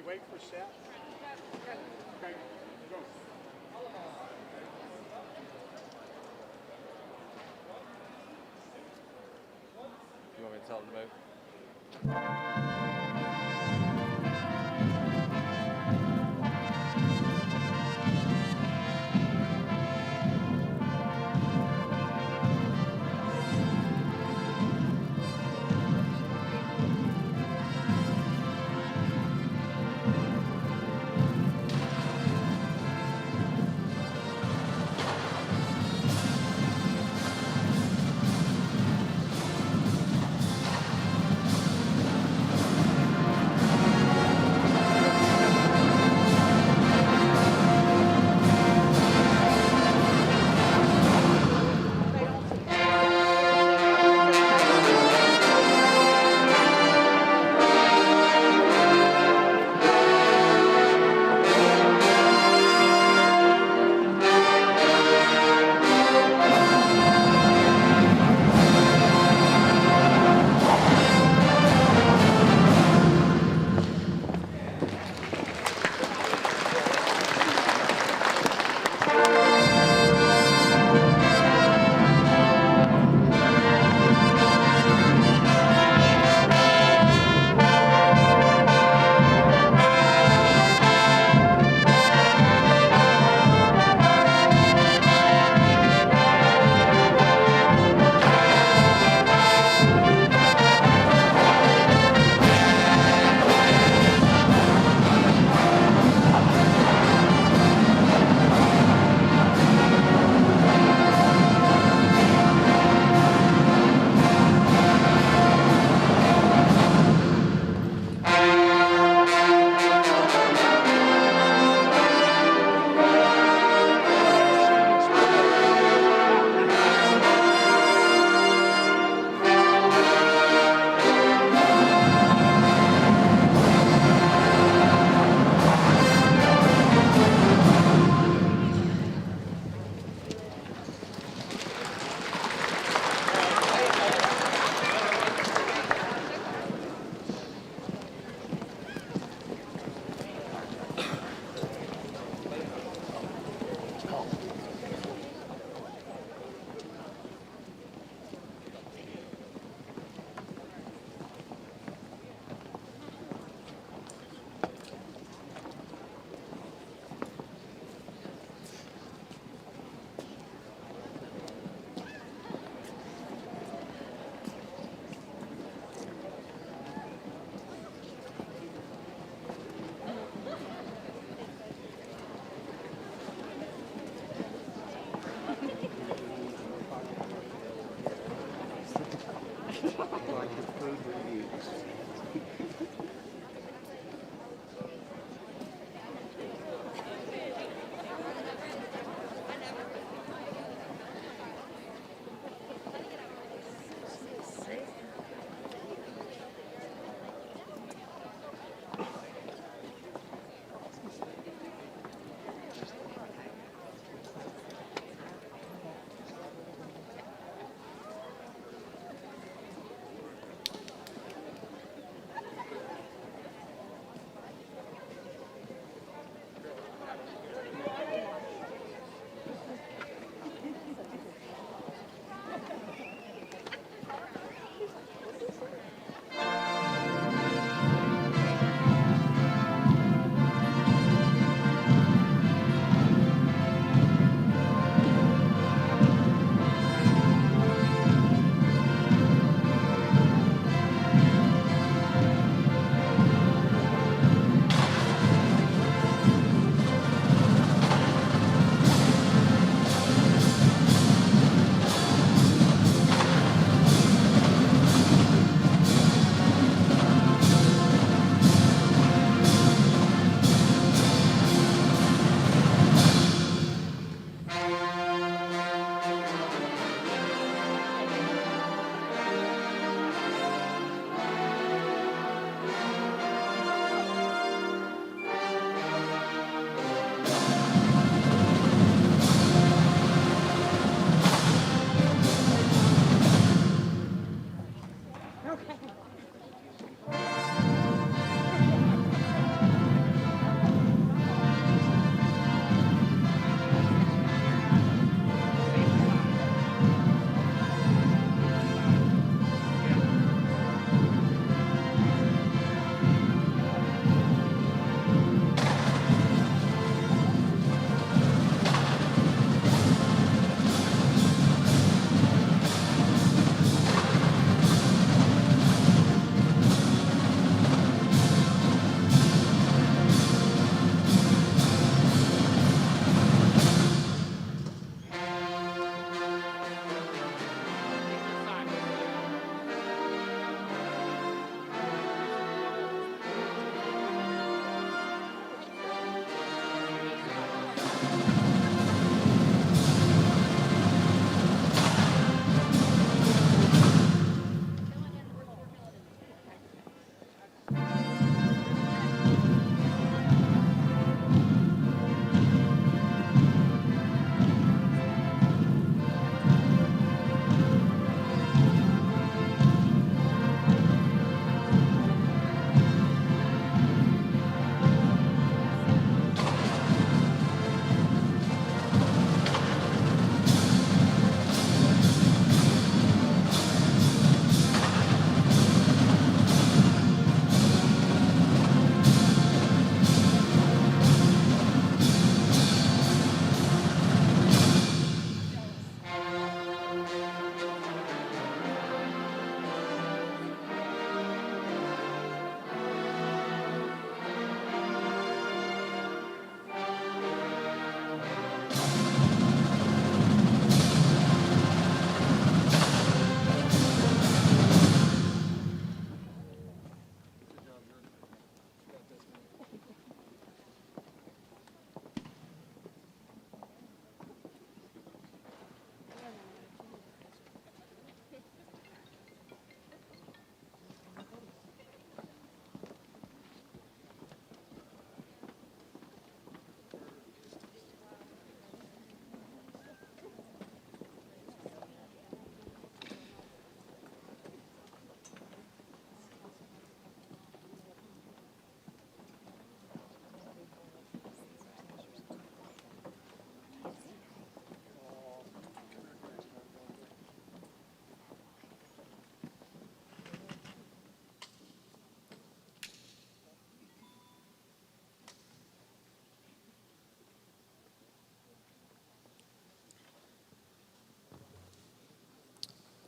wait for Seth? Okay, go. You want me to tell them about?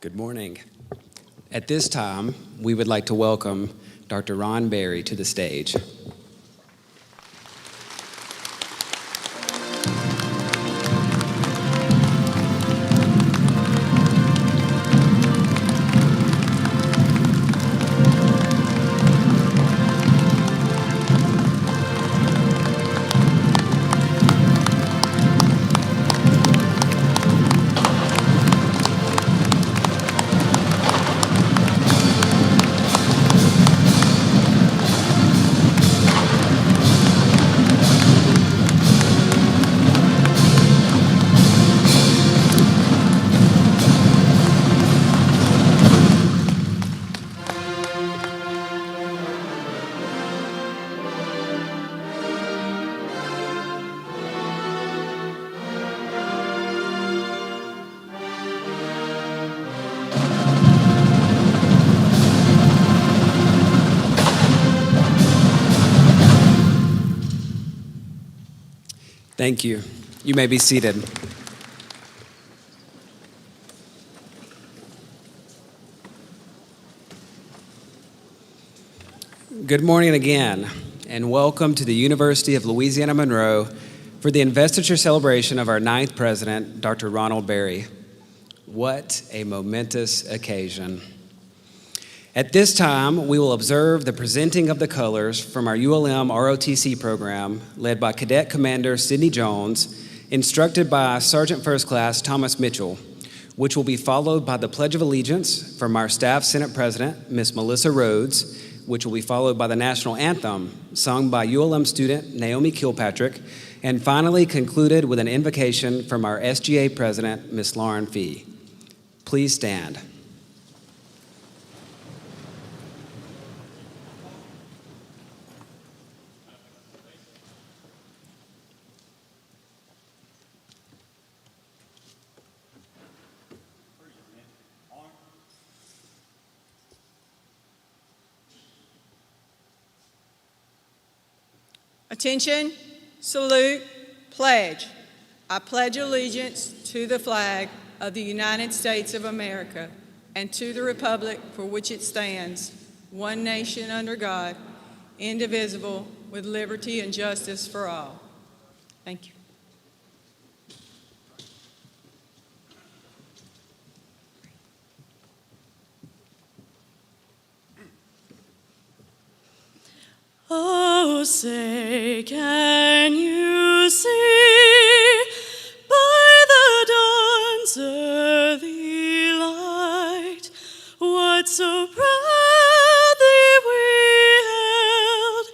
Good morning. At this time, we would like to welcome Dr. Ron Berry to the stage. Thank you. You may be seated. Good morning again, and welcome to the University of Louisiana Monroe for the Investiture celebration of our 9th president, Dr. Ronald Berry. What a momentous occasion. At this time, we will observe the presenting of the colors from our ULM ROTC program led by Cadet Commander Sidney Jones, instructed by Sergeant First Class Thomas Mitchell, which will be followed by the Pledge of Allegiance from our Staff Senate President, Ms. Melissa Rhodes, which will be followed by the National Anthem, sung by ULM student Naomi Kilpatrick, and finally concluded with an invocation from our SGA President, Ms. Lauren Fee. Please stand. Attention, salute, pledge. I pledge allegiance to the flag of the United States of America and to the republic for which it stands, one nation under God, indivisible, with liberty and justice for all. Thank you. Oh, say, can you see by the dawn's early light what so proudly we held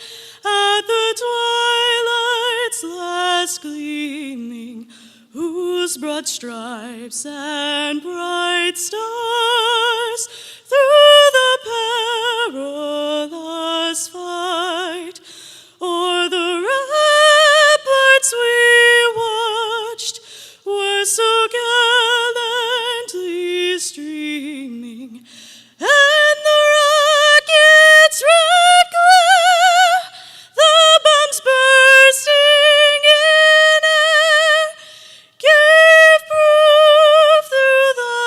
at the twilight's last gleaming, whose broad stripes and bright stars through the perilous fight o'er the ramparts we watched were so gallantly streaming, and the rockets' red glare, the bombs bursting in air, gave proof through the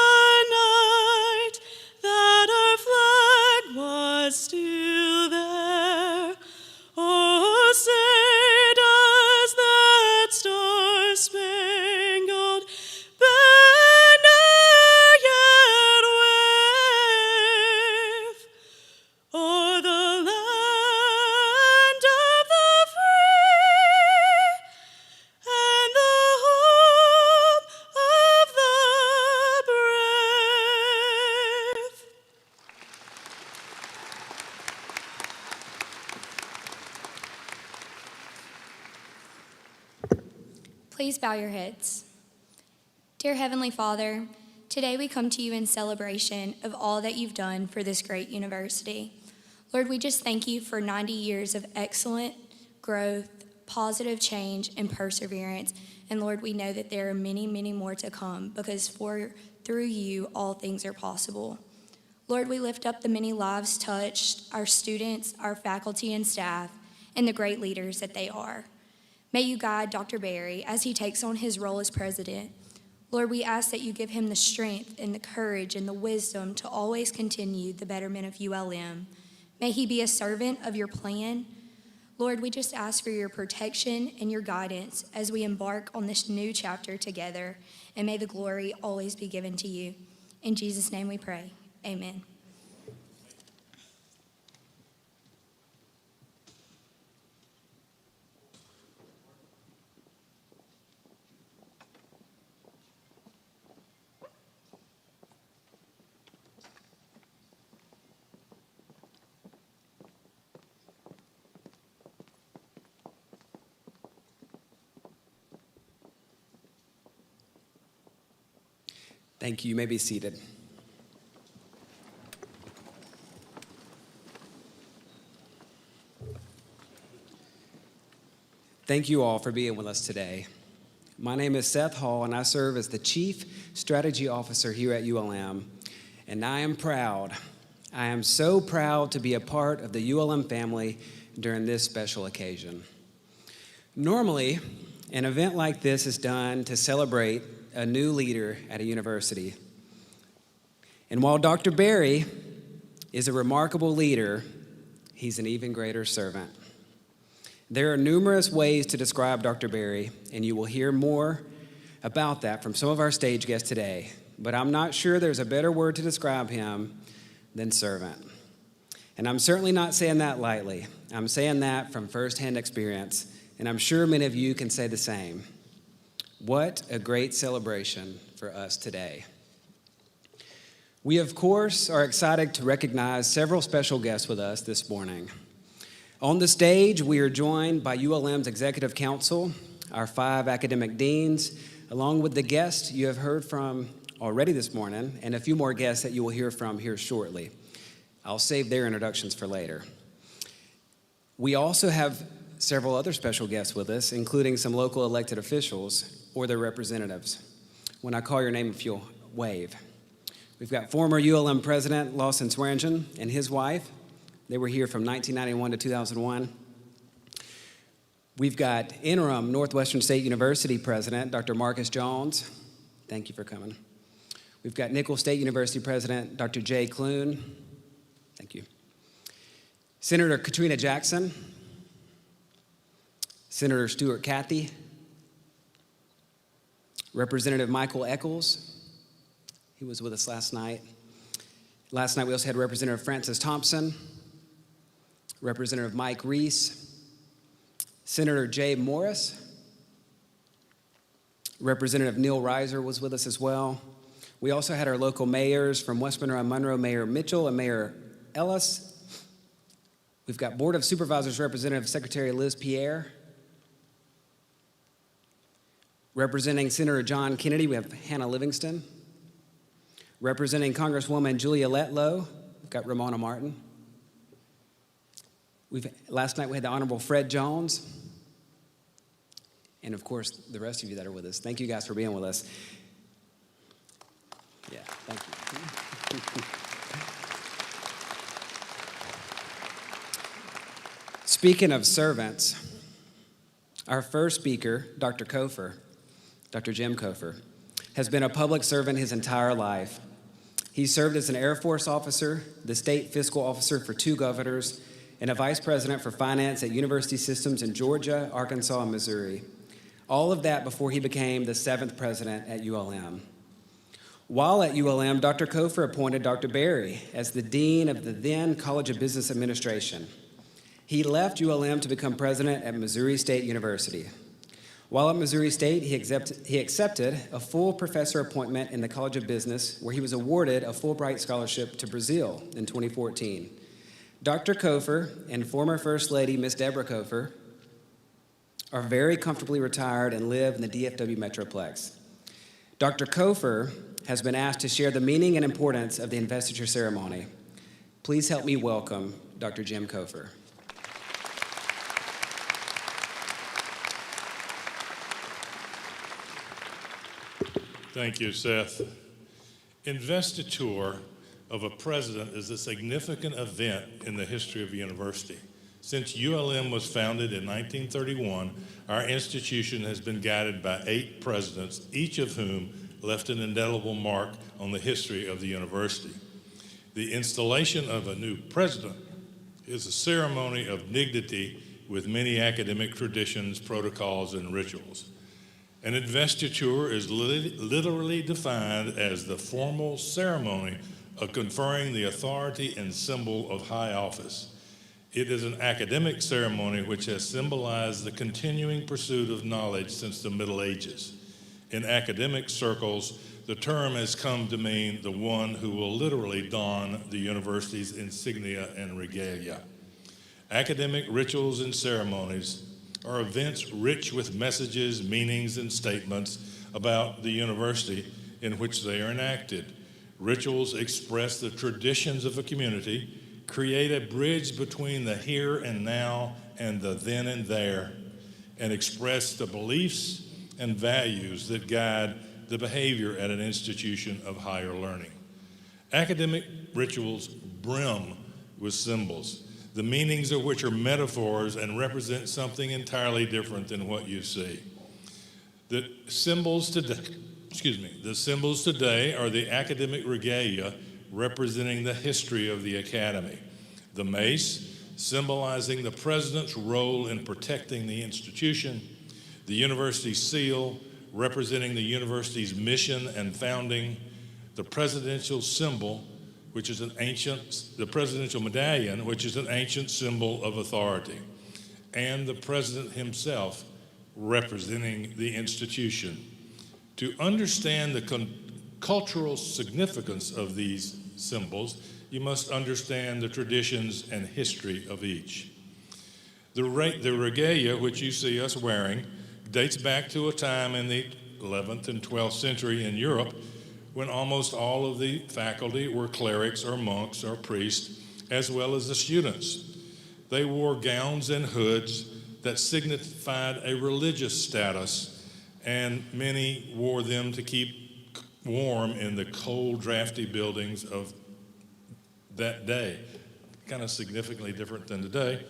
night that our flag was still there. Oh, say does that star-spangled banner yet wave o'er the land of the free and the home of the brave? Please bow your heads. Dear Heavenly Father, today we come to you in celebration of all that you've done for this great university. Lord, we just thank you for 90 years of excellent growth, positive change, and perseverance. And Lord, we know that there are many, many more to come because through you, all things are possible. Lord, we lift up the many lives touched, our students, our faculty and staff, and the great leaders that they are. May you guide Dr. Berry as he takes on his role as president Lord, we ask that you give him the strength and the courage and the wisdom to always continue the betterment of ULM. May he be a servant of your plan. Lord, we just ask for your protection and your guidance as we embark on this new chapter together, and may the glory always be given to you. In Jesus' name we pray, amen. Thank you. You may be seated. Thank you all for being with us today. My name is Seth Hall, and I serve as the Chief Strategy Officer here at ULM. And I am so proud to be a part of the ULM family during this special occasion. Normally, an event like this is done to celebrate a new leader at a university. And while Dr. Berry is a remarkable leader, he's an even greater servant. There are numerous ways to describe Dr. Berry, and you will hear more about that from some of our stage guests today, but I'm not sure there's a better word to describe him than servant. And I'm certainly not saying that lightly. I'm saying that from firsthand experience, and I'm sure many of you can say the same. What a great celebration for us today. We, of course, are excited to recognize several special guests with us this morning. On the stage, we are joined by ULM's Executive Council, our 5 academic deans, along with the guests you have heard from already this morning, and a few more guests that you will hear from here shortly. I'll save their introductions for later. We also have several other special guests with us, including some local elected officials or their representatives. When I call your name, if you'll wave. We've got former ULM President Lawson Swearingen and his wife. They were here from 1991 to 2001. We've got interim Northwestern State University President, Dr. Marcus Jones. Thank you for coming. We've got Nicholls State University President, Dr. Jay Clune. Thank you. Senator Katrina Jackson. Senator Stuart Cathy. Representative Michael Eccles. He was with us last night. Last night we also had Representative Francis Thompson, Representative Mike Reese, Senator Jay Morris, Representative Neil Reiser was with us as well. We also had our local mayors from West Monroe and Monroe, Mayor Mitchell and Mayor Ellis. We've got Board of Supervisors Representative Secretary Liz Pierre. Representing Senator John Kennedy, we have Hannah Livingston. Representing Congresswoman Julia Letlow, we've got Ramona Martin. Last night we had the Honorable Fred Jones. And of course, the rest of you that are with us. Thank you guys for being with us. Yeah, thank you. Speaking of servants, our first speaker, Dr. Cofer, Dr. Jim Cofer, has been a public servant his entire life. He served as an Air Force officer, the state fiscal officer for 2 governors, and a vice president for finance at university systems in Georgia, Arkansas, and Missouri. All of that before he became the 7th president at ULM. While at ULM, Dr. Cofer appointed Dr. Berry as the dean of the then College of Business Administration. He left ULM to become president at Missouri State University. While at Missouri State, he accepted a full professor appointment in the College of Business, where he was awarded a Fulbright scholarship to Brazil in 2014. Dr. Cofer and former First Lady Miss Deborah Cofer are very comfortably retired and live in the DFW Metroplex. Dr. Cofer has been asked to share the meaning and importance of the investiture ceremony. Please help me welcome Dr. Jim Cofer. Thank you, Seth. Investiture of a president is a significant event in the history of a university. Since ULM was founded in 1931, our institution has been guided by 8 presidents, each of whom left an indelible mark on the history of the university. The installation of a new president is a ceremony of dignity with many academic traditions, protocols, and rituals. An investiture is literally defined as the formal ceremony of conferring the authority and symbol of high office. It is an academic ceremony which has symbolized the continuing pursuit of knowledge since the Middle Ages. In academic circles, the term has come to mean the one who will literally don the university's insignia and regalia. Academic rituals and ceremonies are events rich with messages, meanings, and statements about the university in which they are enacted. Rituals express the traditions of a community, create a bridge between the here and now and the then and there, and express the beliefs and values that guide the behavior at an institution of higher learning. Academic rituals brim with symbols, the meanings of which are metaphors and represent something entirely different than what you see. The symbols today are the academic regalia representing the history of the academy. The mace, symbolizing the president's role in protecting the institution. The university seal, representing the university's mission and founding. The presidential symbol, which is the presidential medallion, which is an ancient symbol of authority. And the president himself, representing the institution. To understand the cultural significance of these symbols, you must understand the traditions and history of each. The regalia, which you see us wearing, dates back to a time in the 11th and 12th century in Europe when almost all of the faculty were clerics or monks or priests, as well as the students. They wore gowns and hoods that signified a religious status, and many wore them to keep warm in the cold, drafty buildings of that day. Kind of significantly different than today.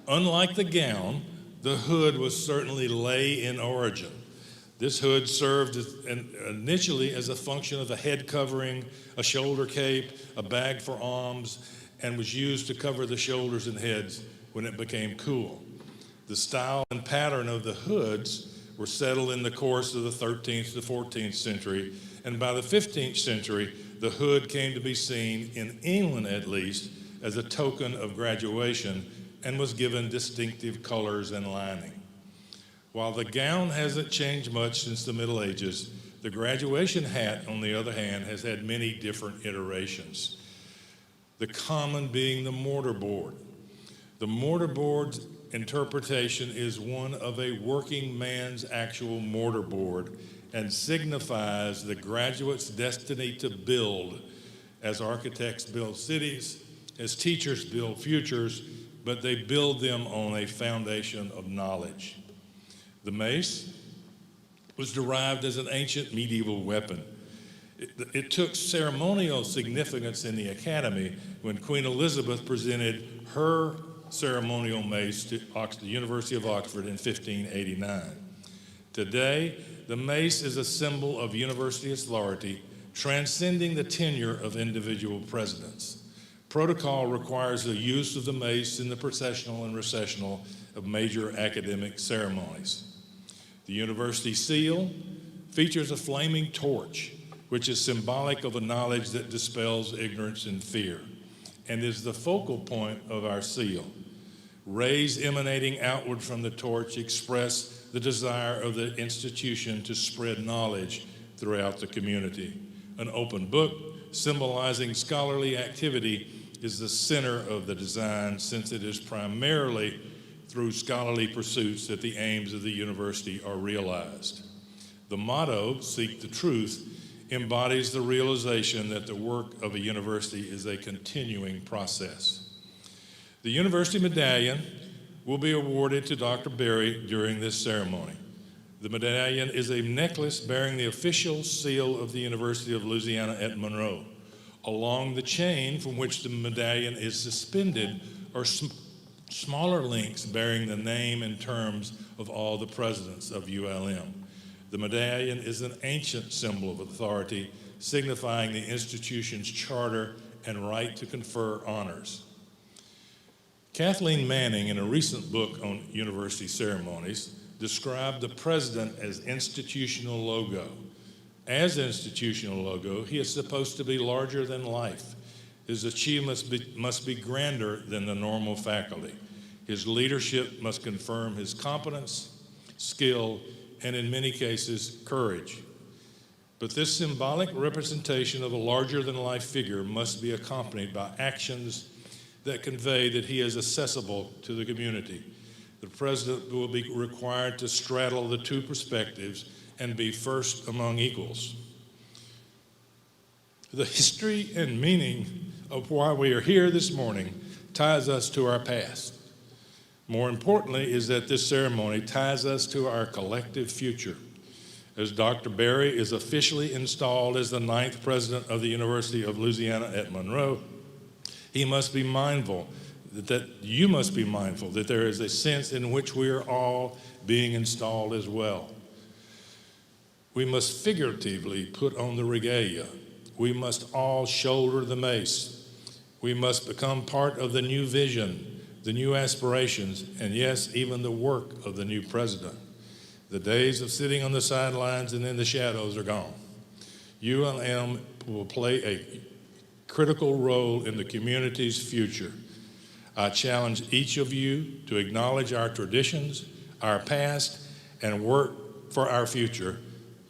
Unlike the gown, the hood was certainly lay in origin. This hood served initially as a function of a head covering, a shoulder cape, a bag for arms, and was used to cover the shoulders and heads when it became cool. The style and pattern of the hoods were settled in the course of the 13th to 14th century, and by the 15th century, the hood came to be seen, in England at least, as a token of graduation and was given distinctive colors and lining. While the gown hasn't changed much since the Middle Ages, the graduation hat, on the other hand, has had many different iterations. The common being the mortarboard. The mortarboard's interpretation is one of a working man's actual mortarboard and signifies the graduate's destiny to build, as architects build cities, as teachers build futures, but they build them on a foundation of knowledge. The mace was derived as an ancient medieval weapon. It took ceremonial significance in the academy when Queen Elizabeth presented her ceremonial mace to the University of Oxford in 1589. Today, the mace is a symbol of university authority, transcending the tenure of individual presidents. Protocol requires the use of the mace in the processional and recessional of major academic ceremonies. The university seal features a flaming torch, which is symbolic of a knowledge that dispels ignorance and fear, and is the focal point of our seal. Rays emanating outward from the torch express the desire of the institution to spread knowledge throughout the community. An open book symbolizing scholarly activity is the center of the design, since it is primarily through scholarly pursuits that the aims of the university are realized. The motto, "Seek the Truth," embodies the realization that the work of a university is a continuing process. The university medallion will be awarded to Dr. Berry during this ceremony. The medallion is a necklace bearing the official seal of the University of Louisiana at Monroe. Along the chain from which the medallion is suspended are smaller links bearing the name and terms of all the presidents of ULM. The medallion is an ancient symbol of authority, signifying the institution's charter and right to confer honors. Kathleen Manning, in a recent book on university ceremonies, described the president as institutional logo. As institutional logo, he is supposed to be larger than life. His achievements must be grander than the normal faculty. His leadership must confirm his competence, skill, and in many cases, courage. But this symbolic representation of a larger-than-life figure must be accompanied by actions that convey that he is accessible to the community. The president will be required to straddle the two perspectives and be first among equals. The history and meaning of why we are here this morning ties us to our past. More importantly is that this ceremony ties us to our collective future. As Dr. Berry is officially installed as the 9th president of the University of Louisiana at Monroe, you must be mindful that there is a sense in which we are all being installed as well. We must figuratively put on the regalia. We must all shoulder the mace. We must become part of the new vision, the new aspirations, and yes, even the work of the new president. The days of sitting on the sidelines and in the shadows are gone. ULM will play a critical role in the community's future. I challenge each of you to acknowledge our traditions, our past, and work for our future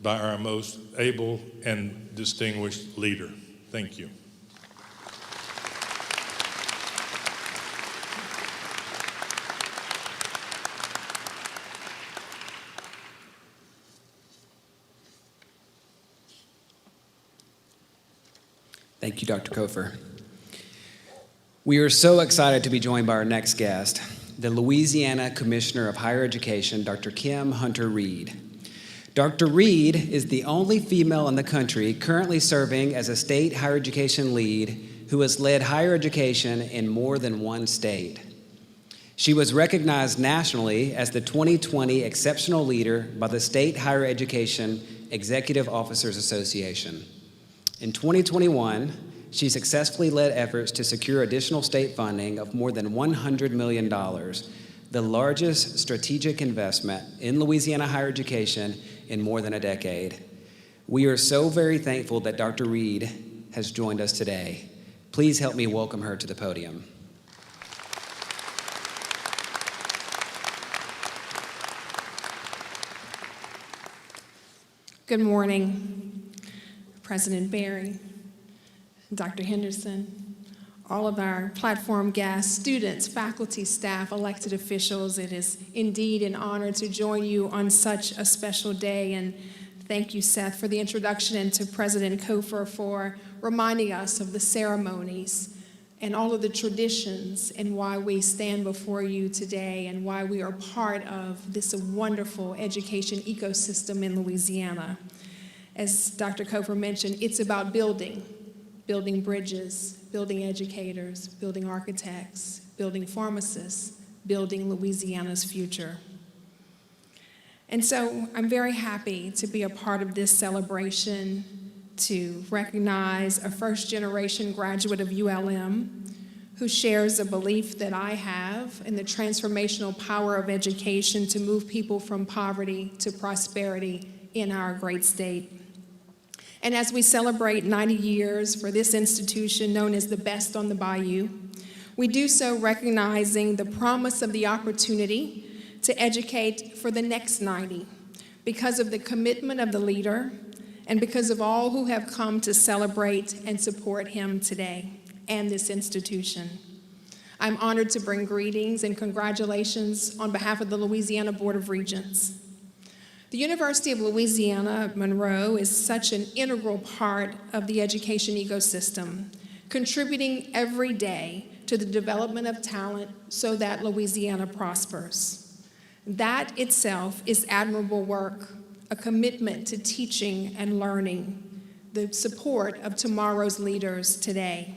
by our most able and distinguished leader. Thank you. Thank you, Dr. Kofer. We are so excited to be joined by our next guest, the Louisiana Commissioner of Higher Education, Dr. Kim Hunter-Reid. Dr. Reid is the only female in the country currently serving as a state higher education lead who has led higher education in more than one state. She was recognized nationally as the 2020 Exceptional Leader by the State Higher Education Executive Officers Association. In 2021, she successfully led efforts to secure additional state funding of more than $100 million, the largest strategic investment in Louisiana higher education in more than a decade. We are so very thankful that Dr. Reid has joined us today. Please help me welcome her to the podium. Good morning, President Berry, Dr. Henderson, all of our platform guests, students, faculty, staff, elected officials. It is indeed an honor to join you on such a special day. And thank you, Seth, for the introduction, and to President Kofer for reminding us of the ceremonies and all of the traditions and why we stand before you today and why we are part of this wonderful education ecosystem in Louisiana. As Dr. Kofer mentioned, it's about building bridges, building educators, building architects, building pharmacists, building Louisiana's future. And so I'm very happy to be a part of this celebration, to recognize a first-generation graduate of ULM who shares a belief that I have in the transformational power of education to move people from poverty to prosperity in our great state. And as we celebrate 90 years for this institution known as the best on the Bayou, we do so recognizing the promise of the opportunity to educate for the next 90 because of the commitment of the leader and because of all who have come to celebrate and support him today and this institution. I'm honored to bring greetings and congratulations on behalf of the Louisiana Board of Regents. The University of Louisiana at Monroe is such an integral part of the education ecosystem, contributing every day to the development of talent so that Louisiana prospers. That itself is admirable work, a commitment to teaching and learning, the support of tomorrow's leaders today.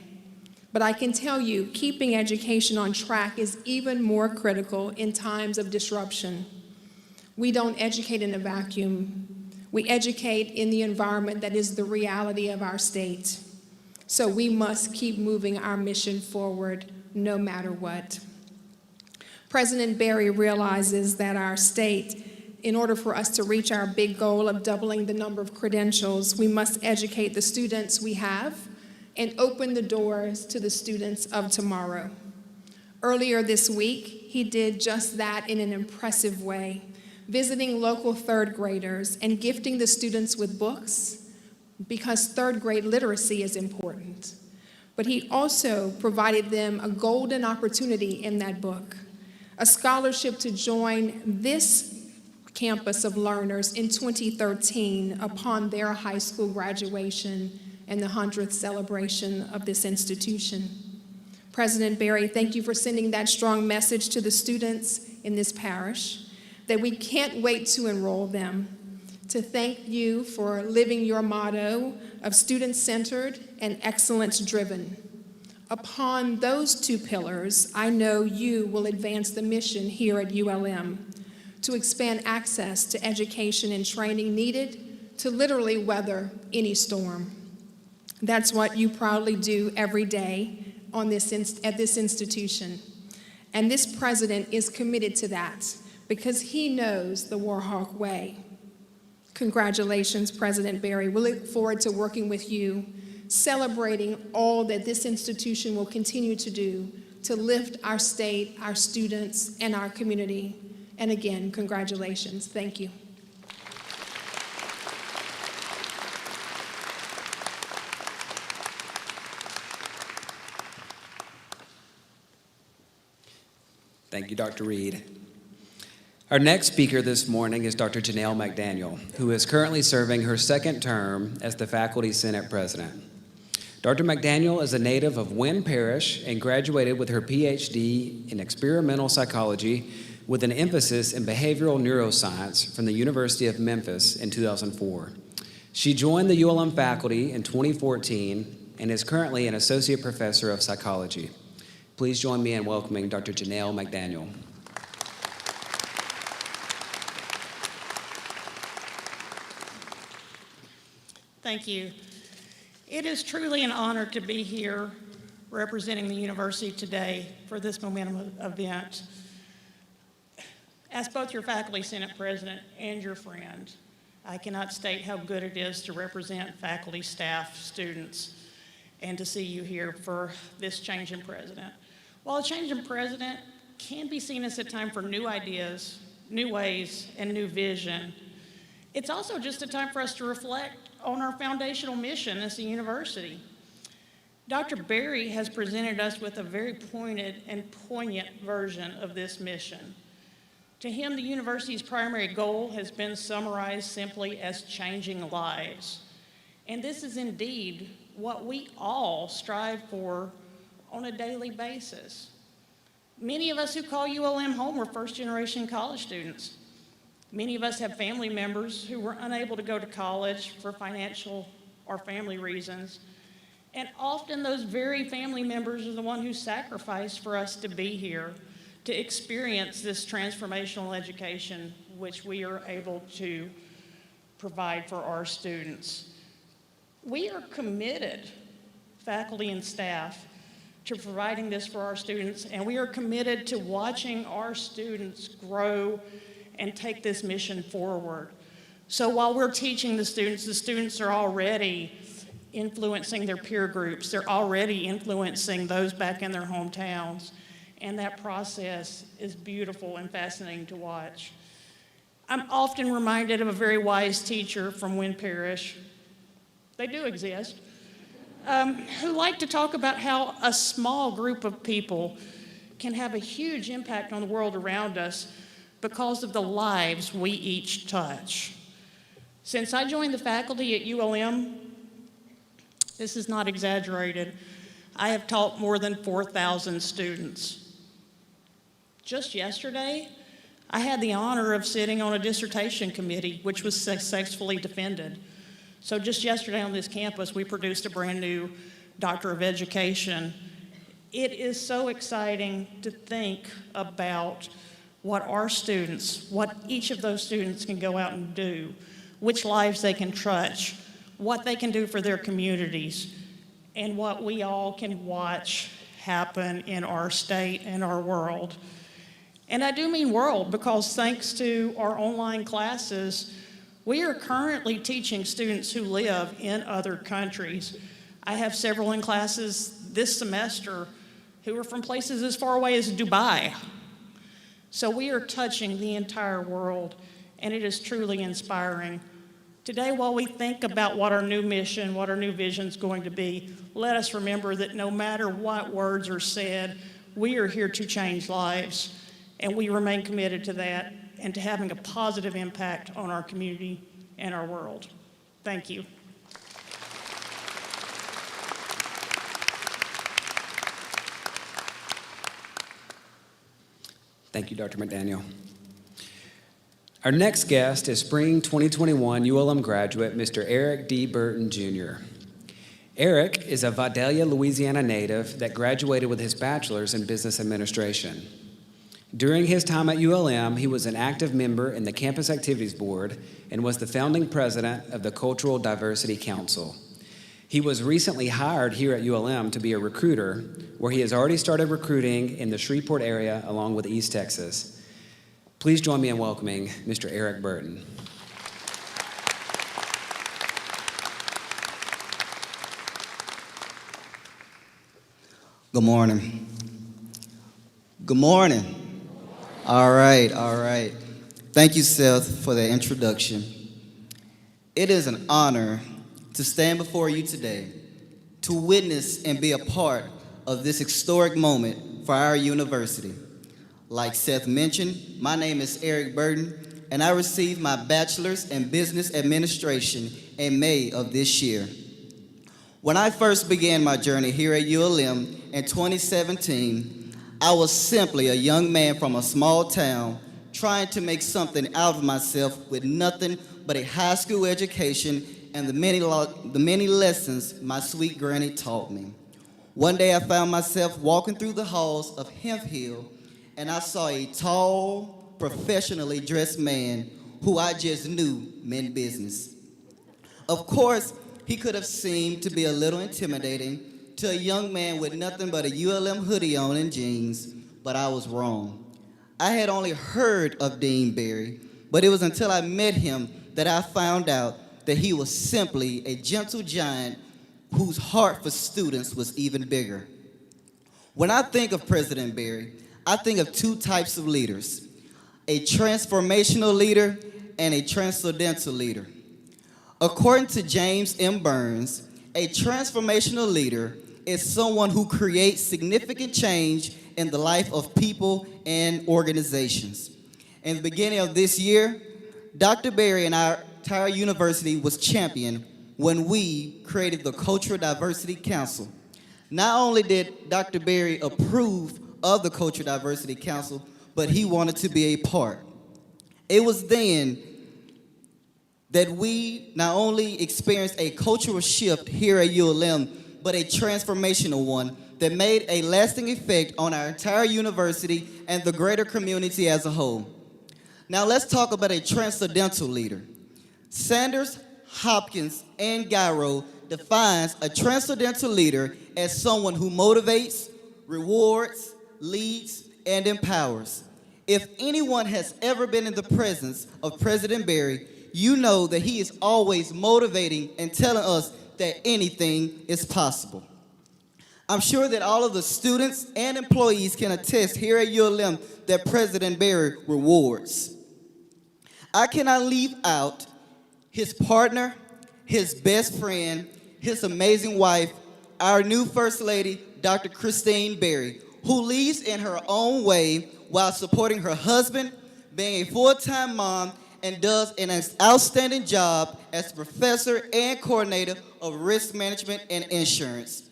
But I can tell you, keeping education on track is even more critical in times of disruption. We don't educate in a vacuum. We educate in the environment that is the reality of our state. So we must keep moving our mission forward no matter what. President Berry realizes that our state, in order for us to reach our big goal of doubling the number of credentials, we must educate the students we have and open the doors to the students of tomorrow. Earlier this week, he did just that in an impressive way, visiting local third graders and gifting the students with books because third grade literacy is important. But he also provided them a golden opportunity in that book, a scholarship to join this campus of learners in 2013 upon their high school graduation and the 100th celebration of this institution. President Berry, thank you for sending that strong message to the students in this parish that we can't wait to enroll them, to thank you for living your motto of student-centered and excellence-driven. Upon those two pillars, I know you will advance the mission here at ULM to expand access to education and training needed to literally weather any storm. That's what you proudly do every day at this institution. And this president is committed to that because he knows the Warhawk way. Congratulations, President Berry. We look forward to working with you, celebrating all that this institution will continue to do to lift our state, our students, and our community. And again, congratulations. Thank you. Thank you, Dr. Reed. Our next speaker this morning is Dr. Janelle McDaniel, who is currently serving her second term as the Faculty Senate President. Dr. McDaniel is a native of Wynn Parish and graduated with her PhD in experimental psychology with an emphasis in behavioral neuroscience from the University of Memphis in 2004. She joined the ULM faculty in 2014 and is currently an associate professor of psychology. Please join me in welcoming Dr. Janelle McDaniel. Thank you. It is truly an honor to be here representing the university today for this momentum event. As both your faculty senate president and your friend, I cannot state how good it is to represent faculty, staff, students, and to see you here for this change in president. While a change in president can be seen as a time for new ideas, new ways, and new vision, it's also just a time for us to reflect on our foundational mission as a university. Dr. Berry has presented us with a very pointed and poignant version of this mission. To him, the university's primary goal has been summarized simply as changing lives. And this is indeed what we all strive for on a daily basis. Many of us who call ULM home were first-generation college students. Many of us have family members who were unable to go to college for financial or family reasons. And often those very family members are the one who sacrificed for us to be here, to experience this transformational education which we are able to provide for our students. We are committed, faculty and staff, to providing this for our students, and we are committed to watching our students grow and take this mission forward. So while we're teaching the students are already influencing their peer groups. They're already influencing those back in their hometowns. And that process is beautiful and fascinating to watch. I'm often reminded of a very wise teacher from Wynn Parish. They do exist. Who like to talk about how a small group of people can have a huge impact on the world around us because of the lives we each touch. Since I joined the faculty at ULM, this is not exaggerated, I have taught more than 4,000 students. Just yesterday, I had the honor of sitting on a dissertation committee which was successfully defended. So just yesterday on this campus, we produced a brand new Doctor of Education. It is so exciting to think about what our students, what each of those students can go out and do which lives they can touch, what they can do for their communities, and what we all can watch happen in our state and our world. And I do mean world because thanks to our online classes, we are currently teaching students who live in other countries. I have several in classes this semester who are from places as far away as Dubai. So we are touching the entire world, and it is truly inspiring. Today, while we think about what our new mission, what our new vision is going to be, let us remember that no matter what words are said, we are here to change lives, and we remain committed to that and to having a positive impact on our community and our world. Thank you. Thank you, Dr. McDaniel. Our next guest is Spring 2021 ULM graduate, Mr. Eric D. Burton, Jr. Eric is a Vidalia, Louisiana native that graduated with his bachelor's in business administration. During his time at ULM, he was an active member in the Campus Activities Board and was the founding president of the Cultural Diversity Council. He was recently hired here at ULM to be a recruiter, where he has already started recruiting in the Shreveport area along with East Texas. Please join me in welcoming Mr. Eric Burton. Good morning. Good morning. All right. Thank you, Seth, for the introduction. It is an honor to stand before you today to witness and be a part of this historic moment for our university. Like Seth mentioned, my name is Eric Burton, and I received my bachelor's in business administration in May of this year. When I first began my journey here at ULM in 2017, I was simply a young man from a small town trying to make something out of myself with nothing but a high school education and the many lessons my sweet granny taught me. One day I found myself walking through the halls of Hemp Hill, and I saw a tall, professionally dressed man who I just knew meant business. Of course, he could have seemed to be a little intimidating to a young man with nothing but a ULM hoodie on and jeans, but I was wrong. I had only heard of Dean Berry, but it was until I met him that I found out that he was simply a gentle giant whose heart for students was even bigger. When I think of President Berry, I think of two types of leaders, a transformational leader and a transcendental leader. According to James M. Burns, a transformational leader is someone who creates significant change in the life of people and organizations. In the beginning of this year, Dr. Berry and our entire university was championed when we created the Cultural Diversity Council. Not only did Dr. Berry approve of the Cultural Diversity Council, but he wanted to be a part. It was then that we not only experienced a cultural shift here at ULM, but a transformational one that made a lasting effect on our entire university and the greater community as a whole. Now let's talk about a transcendental leader. Sanders, Hopkins, and Gyro defines a transcendental leader as someone who motivates, rewards, leads, and empowers. If anyone has ever been in the presence of President Berry, you know that he is always motivating and telling us that anything is possible. I'm sure that all of the students and employees can attest here at ULM that President Berry rewards. I cannot leave out his partner, his best friend, his amazing wife, our new First Lady, Dr. Christine Berry, who leads in her own way while supporting her husband, being a full-time mom, and does an outstanding job as professor and coordinator of risk management and insurance.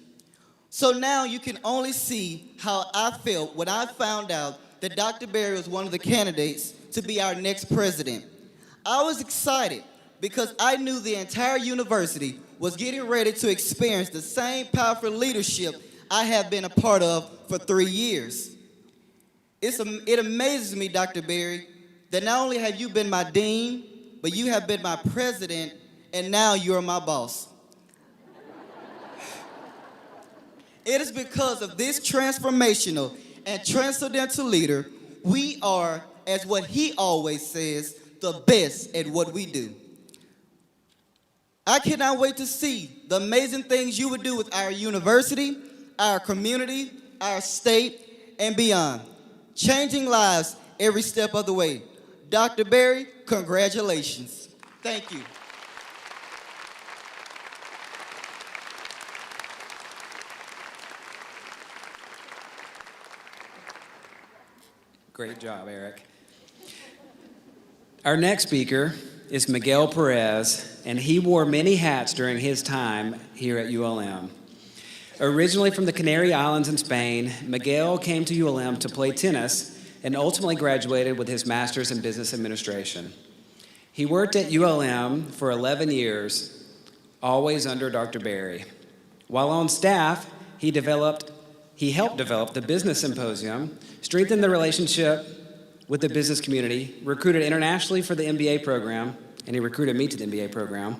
So now you can only see how I felt when I found out that Dr. Berry was one of the candidates to be our next president. I was excited because I knew the entire university was getting ready to experience the same powerful leadership I have been a part of for 3 years. It amazes me, Dr. Berry, that not only have you been my dean, but you have been my president, and now you're my boss. It is because of this transformational and transcendental leader, we are, as what he always says, the best at what we do. I cannot wait to see the amazing things you would do with our university, our community, our state, and beyond, changing lives every step of the way. Dr. Berry, congratulations. Thank you. Great job, Eric. Our next speaker is Miguel Perez, and he wore many hats during his time here at ULM. Originally from the Canary Islands in Spain, Miguel came to ULM to play tennis and ultimately graduated with his master's in business administration. He worked at ULM for 11 years, always under Dr. Berry. While on staff, he helped develop the Business Symposium, strengthened the relationship with the business community, recruited internationally for the MBA program, and he recruited me to the MBA program,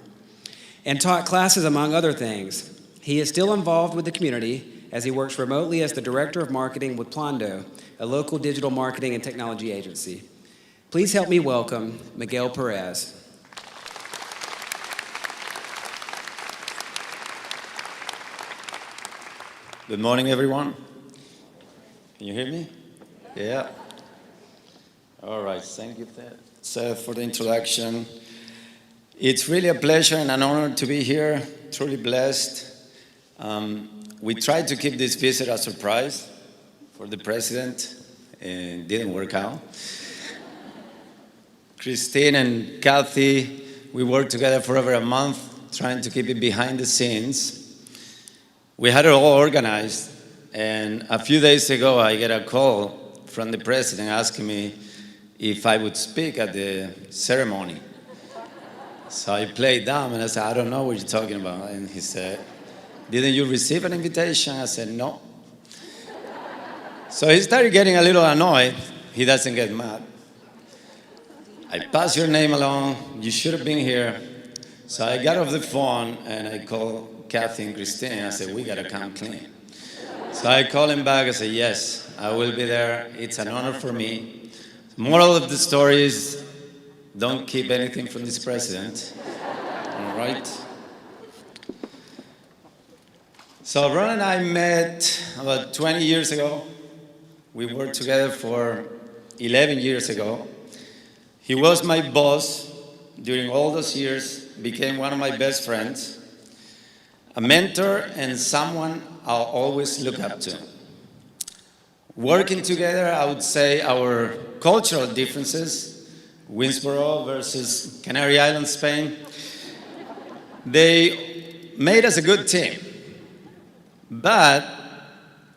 and taught classes among other things. He is still involved with the community as he works remotely as the Director of Marketing with Plondo, a local digital marketing and technology agency. Please help me welcome Miguel Perez. Good morning, everyone. Can you hear me? Yeah. All right, thank you, Seth, for the introduction. It's really a pleasure and an honor to be here, truly blessed. We tried to keep this visit a surprise for the president, and it didn't work out. Christine and Kathy, we worked together for over a month, trying to keep it behind the scenes. We had it all organized, and a few days ago, I get a call from the president asking me if I would speak at the ceremony. So I played dumb, and I said, I don't know what you're talking about. And he said, didn't you receive an invitation? I said, no. So he started getting a little annoyed. He doesn't get mad. I passed your name along. You should have been here. So I got off the phone, and I called Kathy and Christine. I said, we got to come clean. So I called him back. I said, yes, I will be there. It's an honor for me. Moral of the story is, don't keep anything from this president. All right? So Ron and I met about 20 years ago. We worked together for 11 years ago. He was my boss during all those years, became one of my best friends, a mentor and someone I'll always look up to. Working together, I would say our cultural differences, Winsboro versus Canary Islands, Spain, they made us a good team. But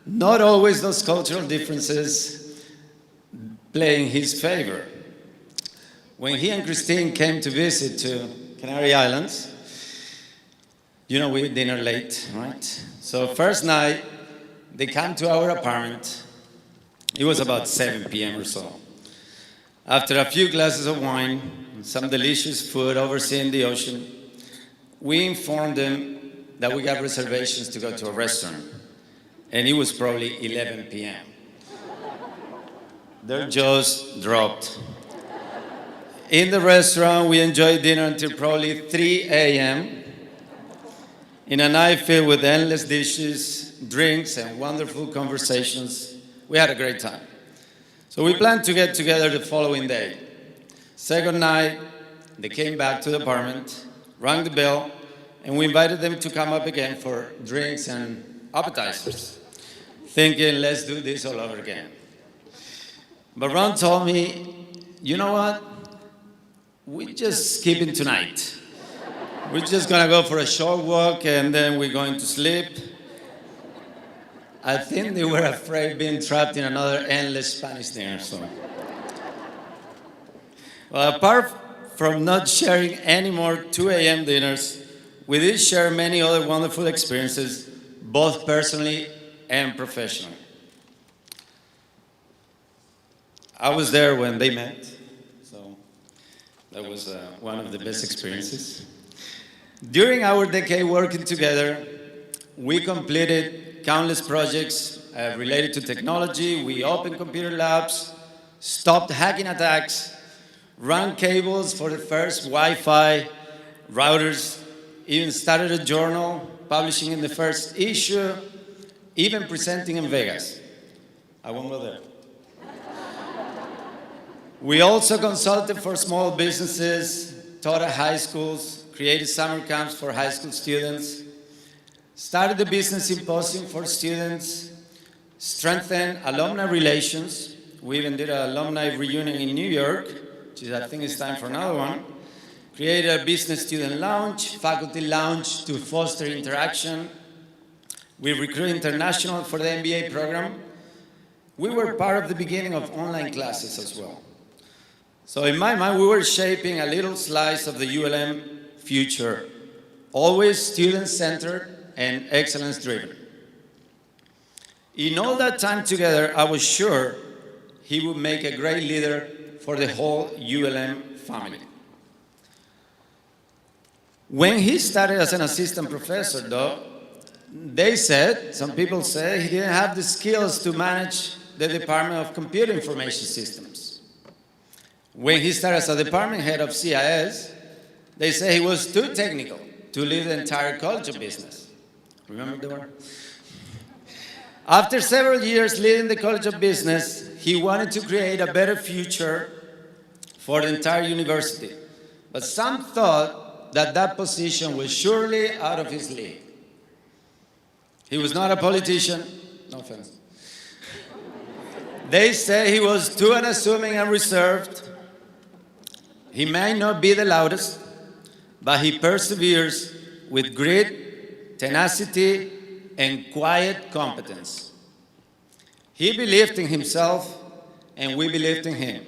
not always those cultural differences play in his favor. When he and Christine came to visit to Canary Islands, you know, we had dinner late, right? So first night, they come to our apartment. It was about 7 p.m. or so. After a few glasses of wine, some delicious food overseeing the ocean, we informed them that we got reservations to go to a restaurant. And it was probably 11 p.m. Their jaws dropped. In the restaurant, we enjoyed dinner until probably 3 a.m. In a night filled with endless dishes, drinks, and wonderful conversations. We had a great time. So we planned to get together the following day. Second night, they came back to the apartment, rang the bell, and we invited them to come up again for drinks and appetizers, thinking, let's do this all over again. But Ron told me, you know what? We're just skipping tonight. We're just gonna go for a short walk and then we're going to sleep. I think they were afraid of being trapped in another endless Spanish dinner. So. Well, apart from not sharing any more 2 a.m. dinners, we did share many other wonderful experiences, both personally and professionally. I was there when they met, so That was one of the best experiences. During our decade working together, we completed countless projects related to technology. We opened computer labs, stopped hacking attacks, ran cables for the first Wi-Fi routers, even started a journal, publishing in the first issue, even presenting in Vegas. I won't go there. We also consulted for small businesses, taught at high schools, created summer camps for high school students, started the business symposium for students, strengthened alumni relations. We even did an alumni reunion in New York, which is, I think it's time for another one. Created a business student lounge, faculty lounge to foster interaction. We recruited international for the MBA program. We were part of the beginning of online classes as well. So in my mind, we were shaping a little slice of the ULM future, always student-centered and excellence-driven. In all that time together, I was sure he would make a great leader for the whole ULM family. When he started as an assistant professor, though, some people say, he didn't have the skills to manage the Department of Computer Information Systems. When he started as a department head of CIS, they say he was too technical to lead the entire College of Business. Remember the word? After several years leading the College of Business, he wanted to create a better future for the entire university. But some thought that that position was surely out of his league. He was not a politician, no offense. They say he was too unassuming and reserved. He may not be the loudest, but he perseveres with grit, tenacity, and quiet competence. He believed in himself, and we believed in him.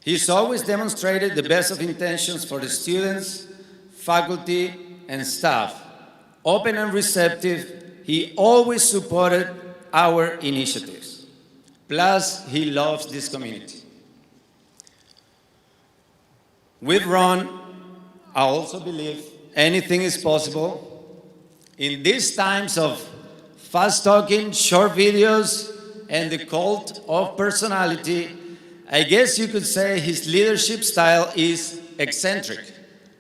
He's always demonstrated the best of intentions for the students, faculty, and staff. Open and receptive, he always supported our initiatives. Plus, he loves this community. With Ron, I also believe anything is possible. In these times of fast talking, short videos, and the cult of personality, I guess you could say his leadership style is eccentric,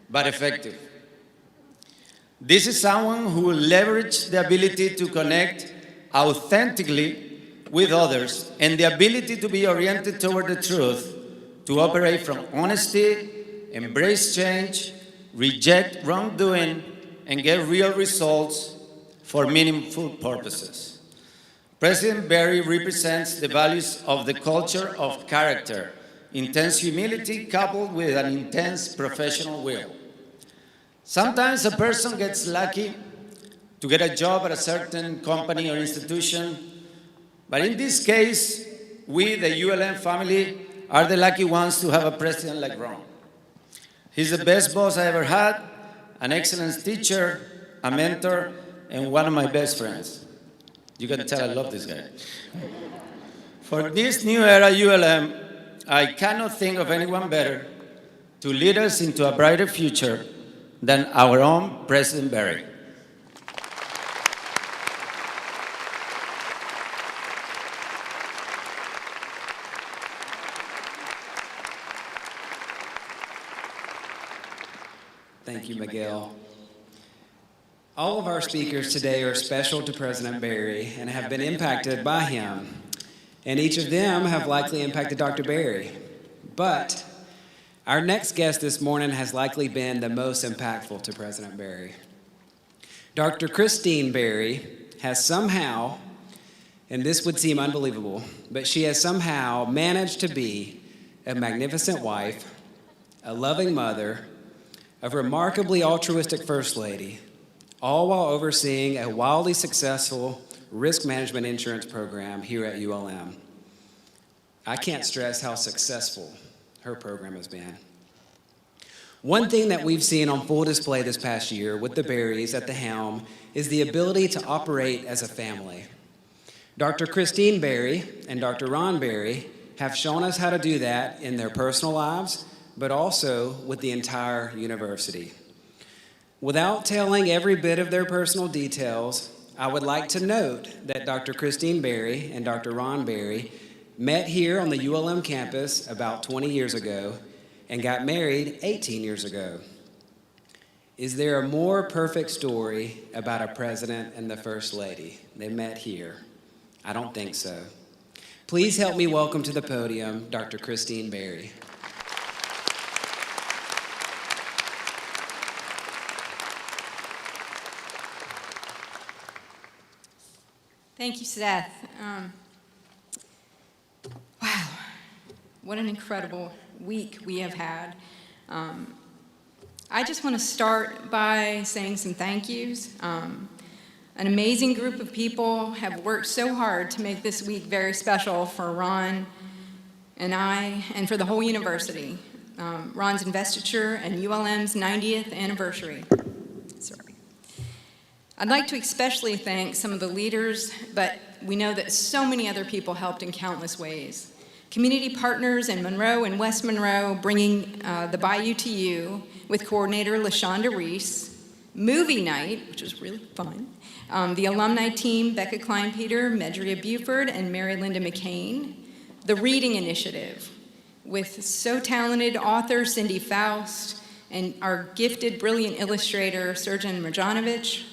but effective. This is someone who will leverage the ability to connect authentically with others and the ability to be oriented toward the truth, to operate from honesty, embrace change, reject wrongdoing, and get real results for meaningful purposes. President Barry represents the values of the culture of character, intense humility coupled with an intense professional will. Sometimes a person gets lucky to get a job at a certain company or institution, but in this case, we, the ULM family, are the lucky ones to have a president like Ron. He's the best boss I ever had, an excellent teacher, a mentor, and one of my best friends. You can tell I love this guy. For this new era ULM, I cannot think of anyone better to lead us into a brighter future than our own President Barry. Thank you, Miguel. All of our speakers today are special to President Barry and have been impacted by him. And each of them have likely impacted Dr. Barry. But our next guest this morning has likely been the most impactful to President Barry. Dr. Christine Barry has somehow, and this would seem unbelievable, but she has somehow managed to be a magnificent wife, a loving mother, a remarkably altruistic First Lady, all while overseeing a wildly successful risk management insurance program here at ULM. I can't stress how successful her program has been. One thing that we've seen on full display this past year with the Barrys at the helm is the ability to operate as a family. Dr. Christine Barry and Dr. Ron Barry have shown us how to do that in their personal lives, but also with the entire university. Without telling every bit of their personal details, I would like to note that Dr. Christine Berry and Dr. Ron Berry met here on the ULM campus about 20 years ago and got married 18 years ago. Is there a more perfect story about a president and the first lady? They met here. I don't think so. Please help me welcome to the podium Dr. Christine Berry. Thank you, Seth. Wow, what an incredible week we have had. I just want to start by saying some thank yous. An amazing group of people have worked so hard to make this week very special for Ron and I, and for the whole university. Ron's Investiture and ULM's 90th anniversary. Sorry. I'd like to especially thank some of the leaders, but we know that so many other people helped in countless ways. Community partners in Monroe and West Monroe bringing the Bayou to You with coordinator LaShonda Reese, movie night, which was really fun, the alumni team, Becca Kleinpeter, Medria Buford, and Mary Linda McCain, the Reading Initiative with so talented author Cindy Faust and our gifted, brilliant illustrator Serjan Marjanovic,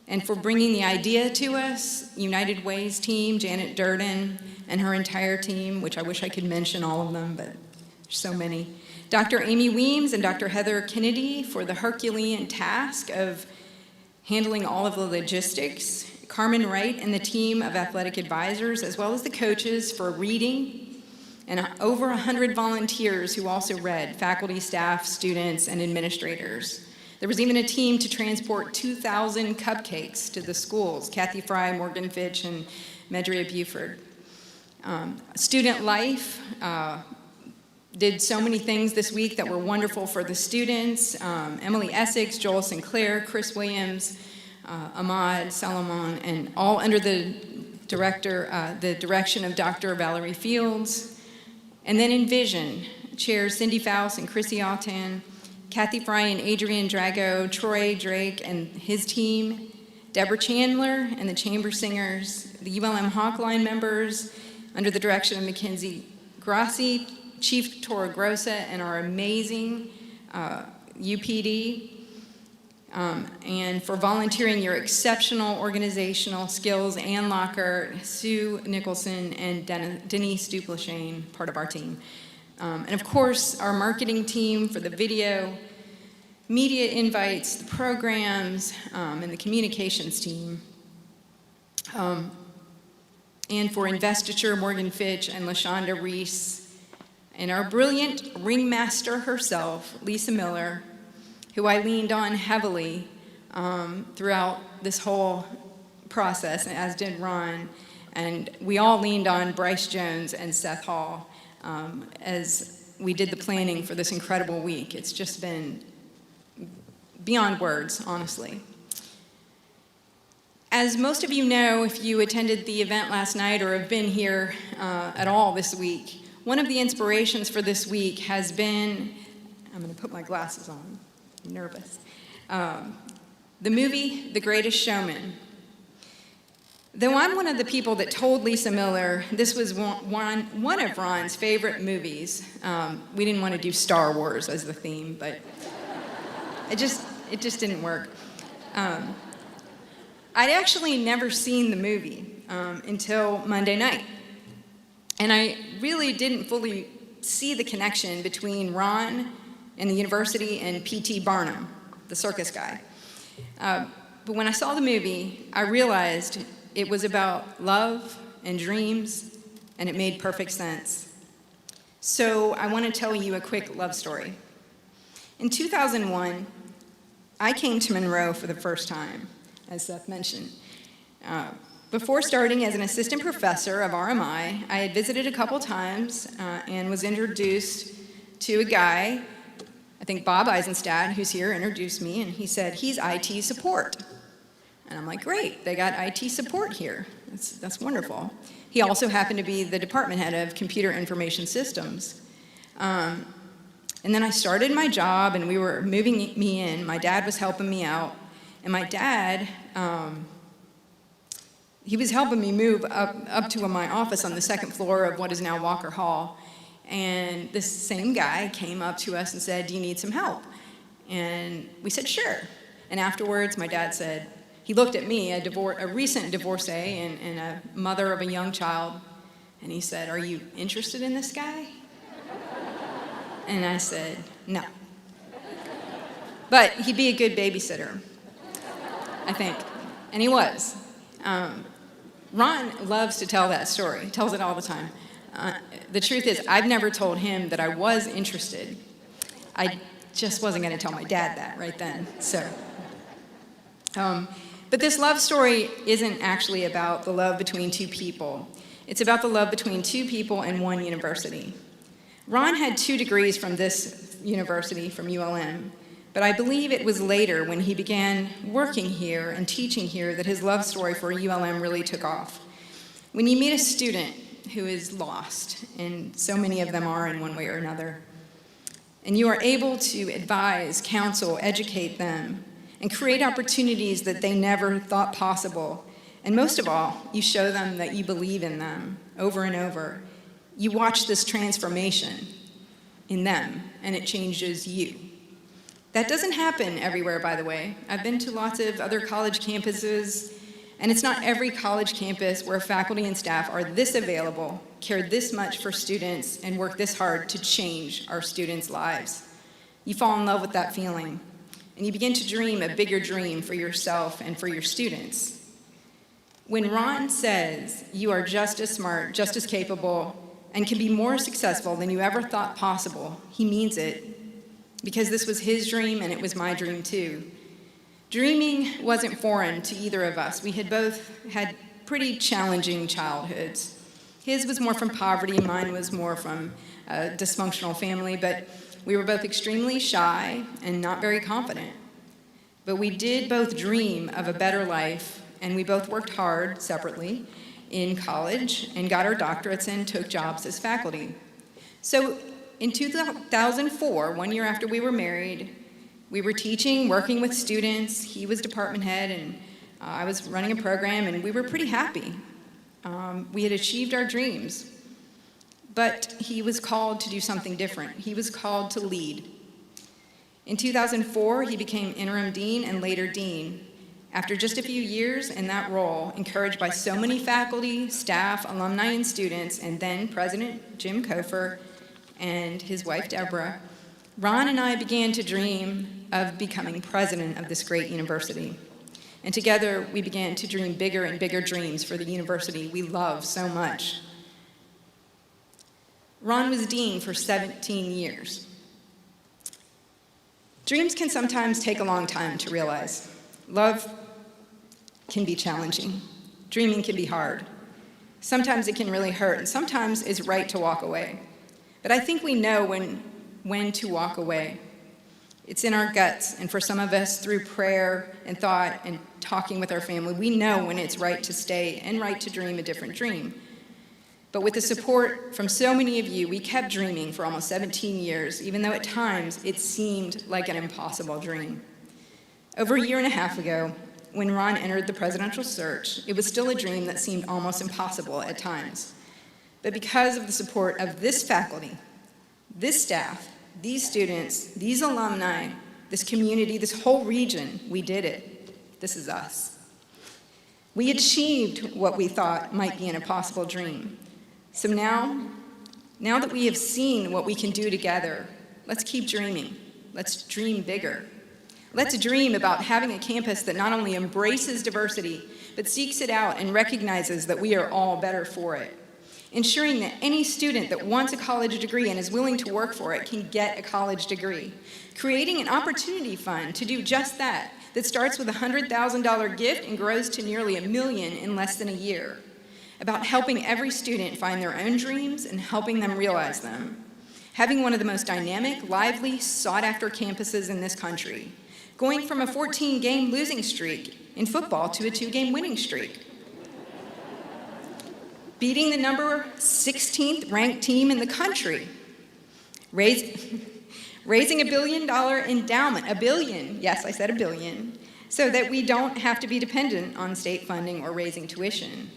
and for bringing the idea to us, United Way's team, Janet Durden, and her entire team, which I wish I could mention all of them, but there's so many. Dr. Amy Weems and Dr. Heather Kennedy for the Herculean task of handling all of the logistics. Carmen Wright and the team of athletic advisors, as well as the coaches for reading, and over 100 volunteers who also read, faculty, staff, students, and administrators. There was even a team to transport 2,000 cupcakes to the schools, Kathy Fry, Morgan Fitch, and Medria Buford. Student Life did so many things this week that were wonderful for the students. Emily Essex, Joel Sinclair, Chris Williams, Ahmad Salomon, and all under the direction of Dr. Valerie Fields. And then Envision, chairs Cindy Faust and Chrissy Altan, Kathy Fry and Adrian Drago, Troy Drake and his team, Deborah Chandler and the Chamber Singers, the ULM Hawkline members under the direction of Mackenzie Grassi, Chief Tora Grossa, and our amazing UPD, and for volunteering your exceptional organizational skills, Ann Locker, Sue Nicholson, and Denise Duplashane, part of our team. And of course, our marketing team for the video, media invites, the programs, and the communications team. And for Investiture, Morgan Fitch, and LaShonda Reese, and our brilliant ringmaster herself, Lisa Miller, who I leaned on heavily throughout this whole process, as did Ron. And we all leaned on Bryce Jones and Seth Hall as we did the planning for this incredible week. It's just been beyond words, honestly. As most of you know, if you attended the event last night or have been here at all this week, one of the inspirations for this week has been, I'm going to put my glasses on, I'm nervous, the movie The Greatest Showman. Though I'm one of the people that told Lisa Miller this was one of Ron's favorite movies, we didn't want to do Star Wars as the theme, but it just didn't work. I'd actually never seen the movie until Monday night. And I really didn't fully see the connection between Ron and the university and P.T. Barnum, the circus guy. But when I saw the movie, I realized it was about love and dreams, and it made perfect sense. So I want to tell you a quick love story. In 2001, I came to Monroe for the first time, as Seth mentioned. Before starting as an assistant professor of RMI, I had visited a couple times and was introduced to a guy, I think Bob Eisenstadt, who's here, introduced me, and he said, he's IT support. And I'm like, great, they got IT support here. That's wonderful. He also happened to be the department head of computer information systems. And then I started my job, and we were moving me in. My dad was helping me out. And my dad, he was helping me move up to my office on the second floor of what is now Walker Hall. And this same guy came up to us and said, "Do you need some help?" And we said, "Sure." And afterwards, my dad said, he looked at me, a recent divorcee and a mother of a young child, and he said, "Are you interested in this guy?" And I said, "No. But he'd be a good babysitter, I think." And he was. Ron loves to tell that story. He tells it all the time. The truth is, I've never told him that I was interested. I just wasn't going to tell my dad that right then. So, but this love story isn't actually about the love between two people. It's about the love between two people and one university. Ron had 2 degrees from this university, from ULM, but I believe it was later when he began working here and teaching here that his love story for ULM really took off. When you meet a student who is lost, and so many of them are in one way or another, and you are able to advise, counsel, educate them, and create opportunities that they never thought possible, and most of all, you show them that you believe in them over and over. You watch this transformation in them, and it changes you. That doesn't happen everywhere, by the way. I've been to lots of other college campuses, and it's not every college campus where faculty and staff are this available, care this much for students, and work this hard to change our students' lives. You fall in love with that feeling, and you begin to dream a bigger dream for yourself and for your students. When Ron says you are just as smart, just as capable, and can be more successful than you ever thought possible, he means it, because this was his dream and it was my dream too. Dreaming wasn't foreign to either of us. We had both had pretty challenging childhoods. His was more from poverty, mine was more from a dysfunctional family, but we were both extremely shy and not very confident. But we did both dream of a better life, and we both worked hard separately in college and got our doctorates and took jobs as faculty. So in 2004, 1 year after we were married, we were teaching, working with students. He was department head, and I was running a program, and we were pretty happy. We had achieved our dreams, but he was called to do something different. He was called to lead. In 2004, he became interim dean and later dean. After just a few years in that role, encouraged by so many faculty, staff, alumni, and students, and then President Jim Kofer and his wife Deborah, Ron and I began to dream of becoming president of this great university. And together, we began to dream bigger and bigger dreams for the university we love so much. Ron was dean for 17 years. Dreams can sometimes take a long time to realize. Love can be challenging. Dreaming can be hard. Sometimes it can really hurt, and sometimes it's right to walk away. But I think we know when to walk away. It's in our guts, and for some of us, through prayer and thought and talking with our family, we know when it's right to stay and right to dream a different dream. But with the support from so many of you, we kept dreaming for almost 17 years, even though at times it seemed like an impossible dream. Over a year and a half ago, when Ron entered the presidential search, it was still a dream that seemed almost impossible at times. But because of the support of this faculty, this staff, these students, these alumni, this community, this whole region, we did it. This is us. We achieved what we thought might be an impossible dream. So now that we have seen what we can do together, let's keep dreaming. Let's dream bigger. Let's dream about having a campus that not only embraces diversity, but seeks it out and recognizes that we are all better for it. Ensuring that any student that wants a college degree and is willing to work for it can get a college degree. Creating an opportunity fund to do just that starts with a $100,000 gift and grows to nearly $1 million in less than a year. About helping every student find their own dreams and helping them realize them. Having one of the most dynamic, lively, sought-after campuses in this country. Going from a 14-game losing streak in football to a 2-game winning streak. Beating the number 16th ranked team in the country. raising $1 billion endowment, $1 billion, yes, I said $1 billion, so that we don't have to be dependent on state funding or raising tuition.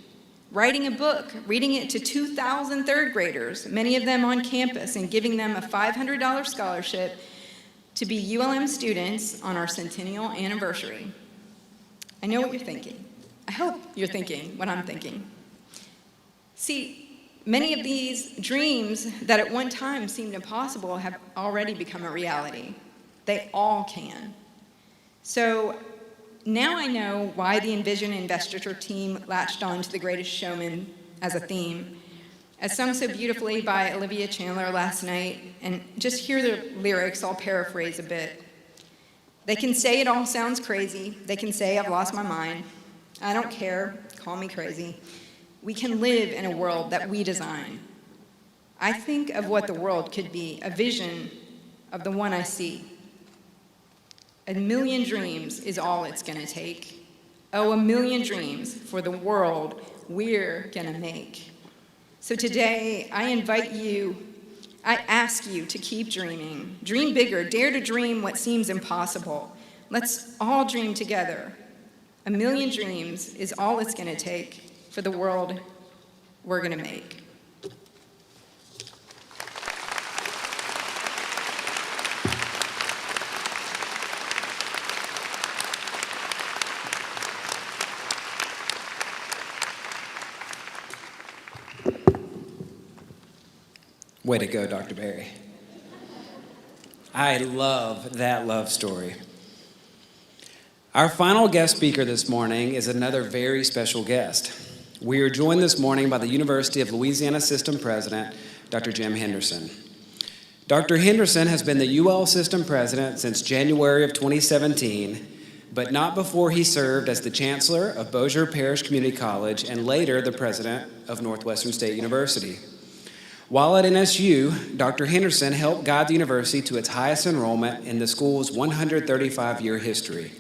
Writing a book, reading it to 2,000 third graders, many of them on campus, and giving them a $500 scholarship to be ULM students on our centennial anniversary. I know what you're thinking. I hope you're thinking what I'm thinking. See, many of these dreams that at one time seemed impossible have already become a reality. They all can. So now I know why the Envision Investiture team latched on to The Greatest Showman as a theme. As sung so beautifully by Olivia Chandler last night, and just hear the lyrics, I'll paraphrase a bit. They can say it all sounds crazy. They can say I've lost my mind. I don't care, call me crazy. We can live in a world that we design. I think of what the world could be, a vision of the one I see. 1,000,000 dreams is all it's gonna take. Oh, 1,000,000 dreams for the world we're gonna make. So today, I invite you, I ask you to keep dreaming. Dream bigger, dare to dream what seems impossible. Let's all dream together. 1,000,000 dreams is all it's gonna take for the world we're gonna make. Way to go, Dr. Berry. I love that love story. Our final guest speaker this morning is another very special guest. We are joined this morning by the University of Louisiana System President, Dr. Jim Henderson. Dr. Henderson has been the UL System President since January of 2017, but not before he served as the Chancellor of Bossier Parish Community College and later the President of Northwestern State University. While at NSU, Dr. Henderson helped guide the university to its highest enrollment in the school's 135-year history.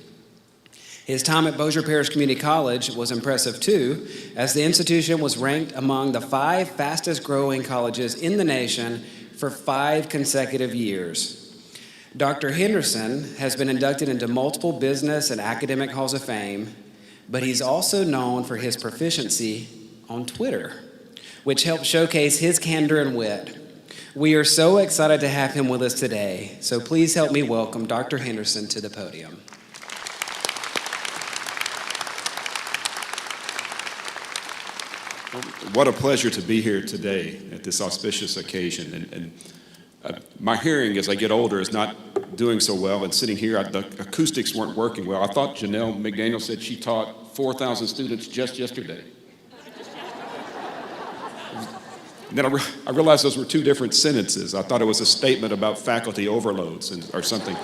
His time at Bossier Parish Community College was impressive too, as the institution was ranked among the 5 fastest-growing colleges in the nation for 5 consecutive years. Dr. Henderson has been inducted into multiple business and academic halls of fame, but he's also known for his proficiency on Twitter, which helps showcase his candor and wit. We are so excited to have him with us today, so please help me welcome Dr. Henderson to the podium. What a pleasure to be here today at this auspicious occasion. My hearing as I get older is not doing so well, and sitting here, the acoustics weren't working well. I thought Janelle McDaniel said she taught 4,000 students just yesterday. And then I realized those were 2 different sentences. I thought it was a statement about faculty overloads or something.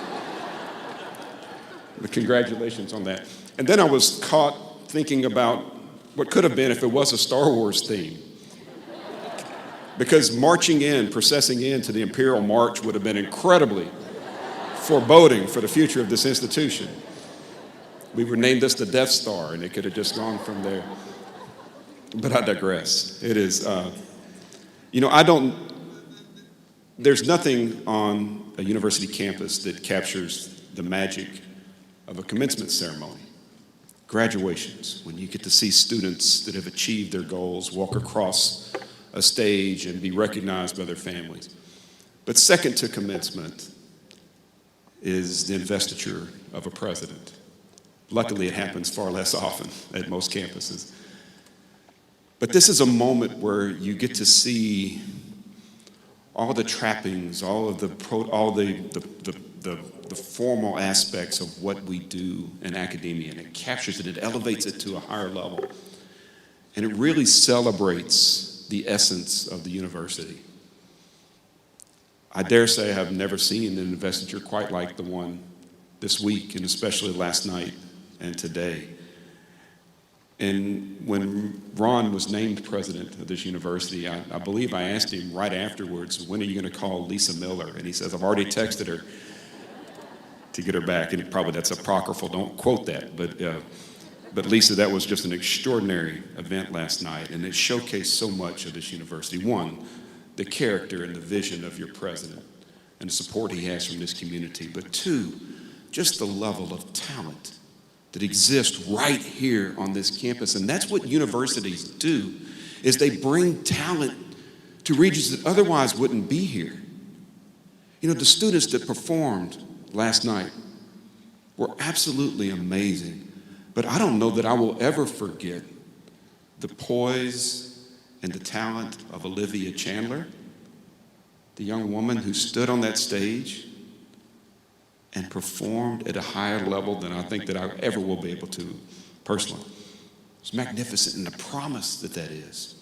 But congratulations on that. And then I was caught thinking about what could have been if it was a Star Wars theme. Because marching in, processing into the Imperial March would have been incredibly foreboding for the future of this institution. We were named this the Death Star, and it could have just gone from there. But I digress. It is... there's nothing on a university campus that captures the magic of a commencement ceremony. Graduations, when you get to see students that have achieved their goals walk across a stage and be recognized by their families. But second to commencement is the investiture of a president. Luckily, it happens far less often at most campuses. But this is a moment where you get to see all the trappings, all the formal aspects of what we do in academia, and it captures it, it elevates it to a higher level. And it really celebrates the essence of the university. I dare say I've never seen an investiture quite like the one this week, and especially last night and today. And when Ron was named president of this university, I believe I asked him right afterwards, when are you going to call Lisa Miller? And he says, I've already texted her to get her back. And probably that's apocryphal, don't quote that. But Lisa, that was just an extraordinary event last night, and it showcased so much of this university. One, the character and the vision of your president. and the support he has from this community, but two, just the level of talent that exists right here on this campus. And that's what universities do, is they bring talent to regions that otherwise wouldn't be here. You know, the students that performed last night were absolutely amazing, but I don't know that I will ever forget the poise and the talent of Olivia Chandler, the young woman who stood on that stage and performed at a higher level than I think that I ever will be able to personally. It's magnificent, and the promise that that is.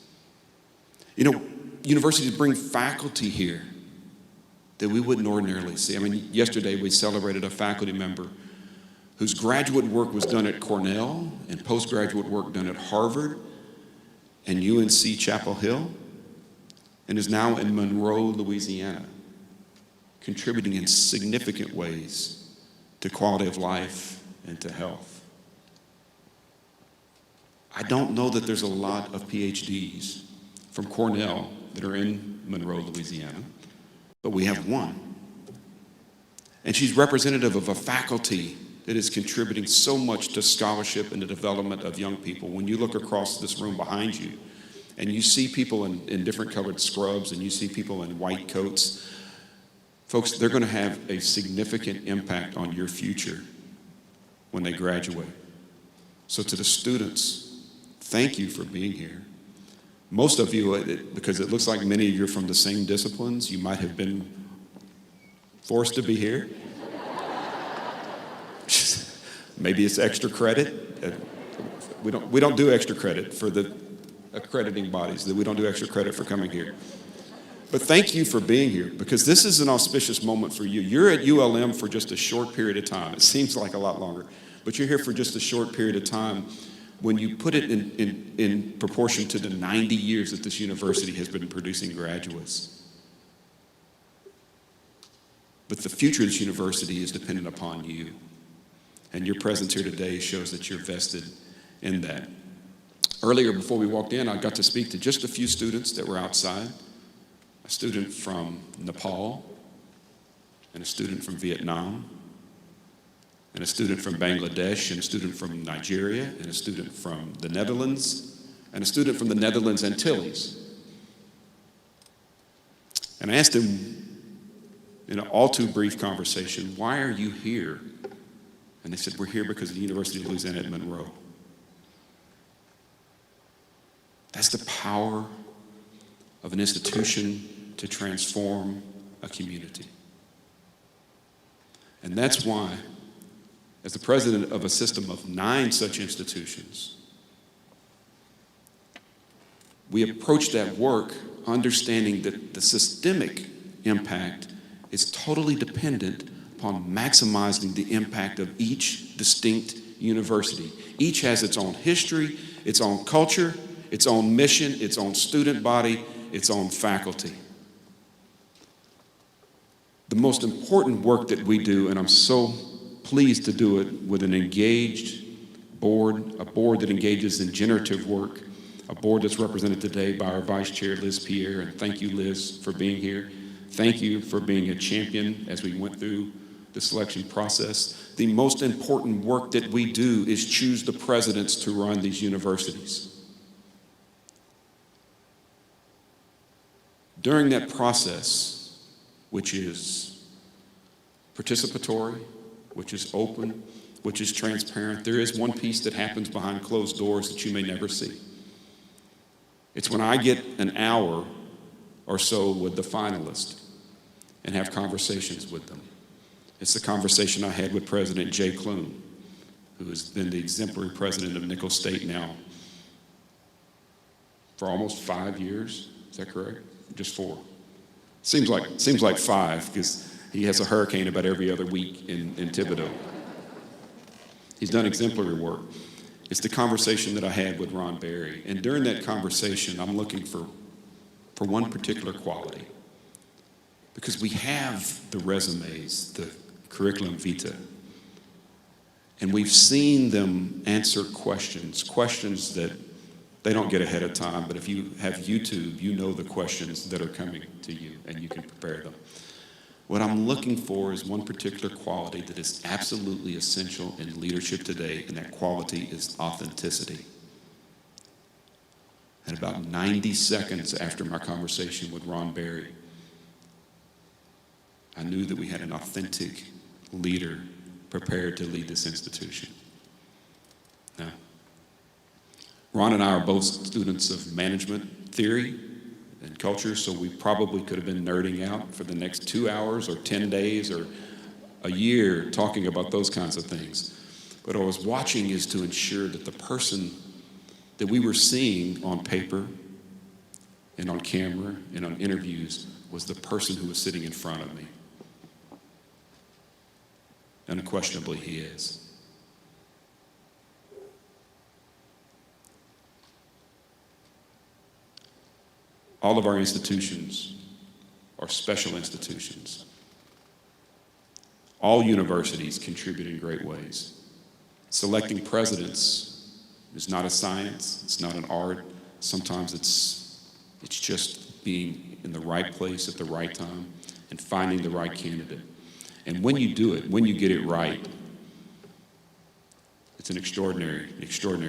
You know, universities bring faculty here that we wouldn't ordinarily see. I mean, yesterday we celebrated a faculty member whose graduate work was done at Cornell and postgraduate work done at Harvard and UNC Chapel Hill, and is now in Monroe, Louisiana, contributing in significant ways to quality of life and to health. I don't know that there's a lot of PhDs from Cornell that are in Monroe, Louisiana, but we have one. And she's representative of a faculty that is contributing so much to scholarship and the development of young people. When you look across this room behind you, and you see people in different colored scrubs, and you see people in white coats, folks, they're going to have a significant impact on your future when they graduate. So to the students, thank you for being here. Most of you, because it looks like many of you are from the same disciplines, you might have been forced to be here. Maybe it's extra credit. We don't do extra credit for the accrediting bodies, that we don't do extra credit for coming here. But thank you for being here, because this is an auspicious moment for you. You're at ULM for just a short period of time. It seems like a lot longer, but you're here for just a short period of time when you put it in proportion to the 90 years that this university has been producing graduates. But the future of this university is dependent upon you. And your presence here today shows that you're vested in that. Earlier, before we walked in, I got to speak to just a few students that were outside. A student from Nepal, and a student from Vietnam, and a student from Bangladesh, and a student from Nigeria, and a student from the Netherlands, and a student from the Netherlands Antilles. And I asked them in an all too brief conversation, why are you here? And they said, we're here because of the University of Louisiana at Monroe. That's the power of an institution to transform a community. And that's why, as the president of a system of 9 such institutions, we approach that work understanding that the systemic impact is totally dependent upon maximizing the impact of each distinct university. Each has its own history, its own culture, its own mission, its own student body, its own faculty. The most important work that we do, and I'm so pleased to do it with an engaged board, a board that engages in generative work, a board that's represented today by our Vice Chair, Liz Pierre, and thank you, Liz, for being here. Thank you for being a champion as we went through the selection process. The most important work that we do is choose the presidents to run these universities. During that process, which is participatory, which is open, which is transparent, there is one piece that happens behind closed doors that you may never see. It's when I get an hour or so with the finalist and have conversations with them. It's the conversation I had with President Jay Clune, who has been the exemplary president of Nicholls State now for almost 5 years. Is that correct? Just 4. Seems like 5, because he has a hurricane about every other week in Thibodeau. He's done exemplary work. It's the conversation that I had with Ron Berry. And during that conversation, I'm looking for one particular quality. Because we have the resumes, the curriculum vitae, and we've seen them answer questions that they don't get ahead of time, but if you have YouTube, you know the questions that are coming to you, and you can prepare them. What I'm looking for is one particular quality that is absolutely essential in leadership today, and that quality is authenticity. And about 90 seconds after my conversation with Ron Berry, I knew that we had an authentic leader prepared to lead this institution. Now, Ron and I are both students of management theory and culture, so we probably could have been nerding out for the next 2 hours or 10 days or a year talking about those kinds of things. But what I was watching is to ensure that the person that we were seeing on paper and on camera and on interviews was the person who was sitting in front of me. And unquestionably, he is. All of our institutions are special institutions. All universities contribute in great ways. Selecting presidents is not a science, it's not an art. Sometimes it's just being in the right place at the right time and finding the right candidate. And when you do it, when you get it right, it's an extraordinary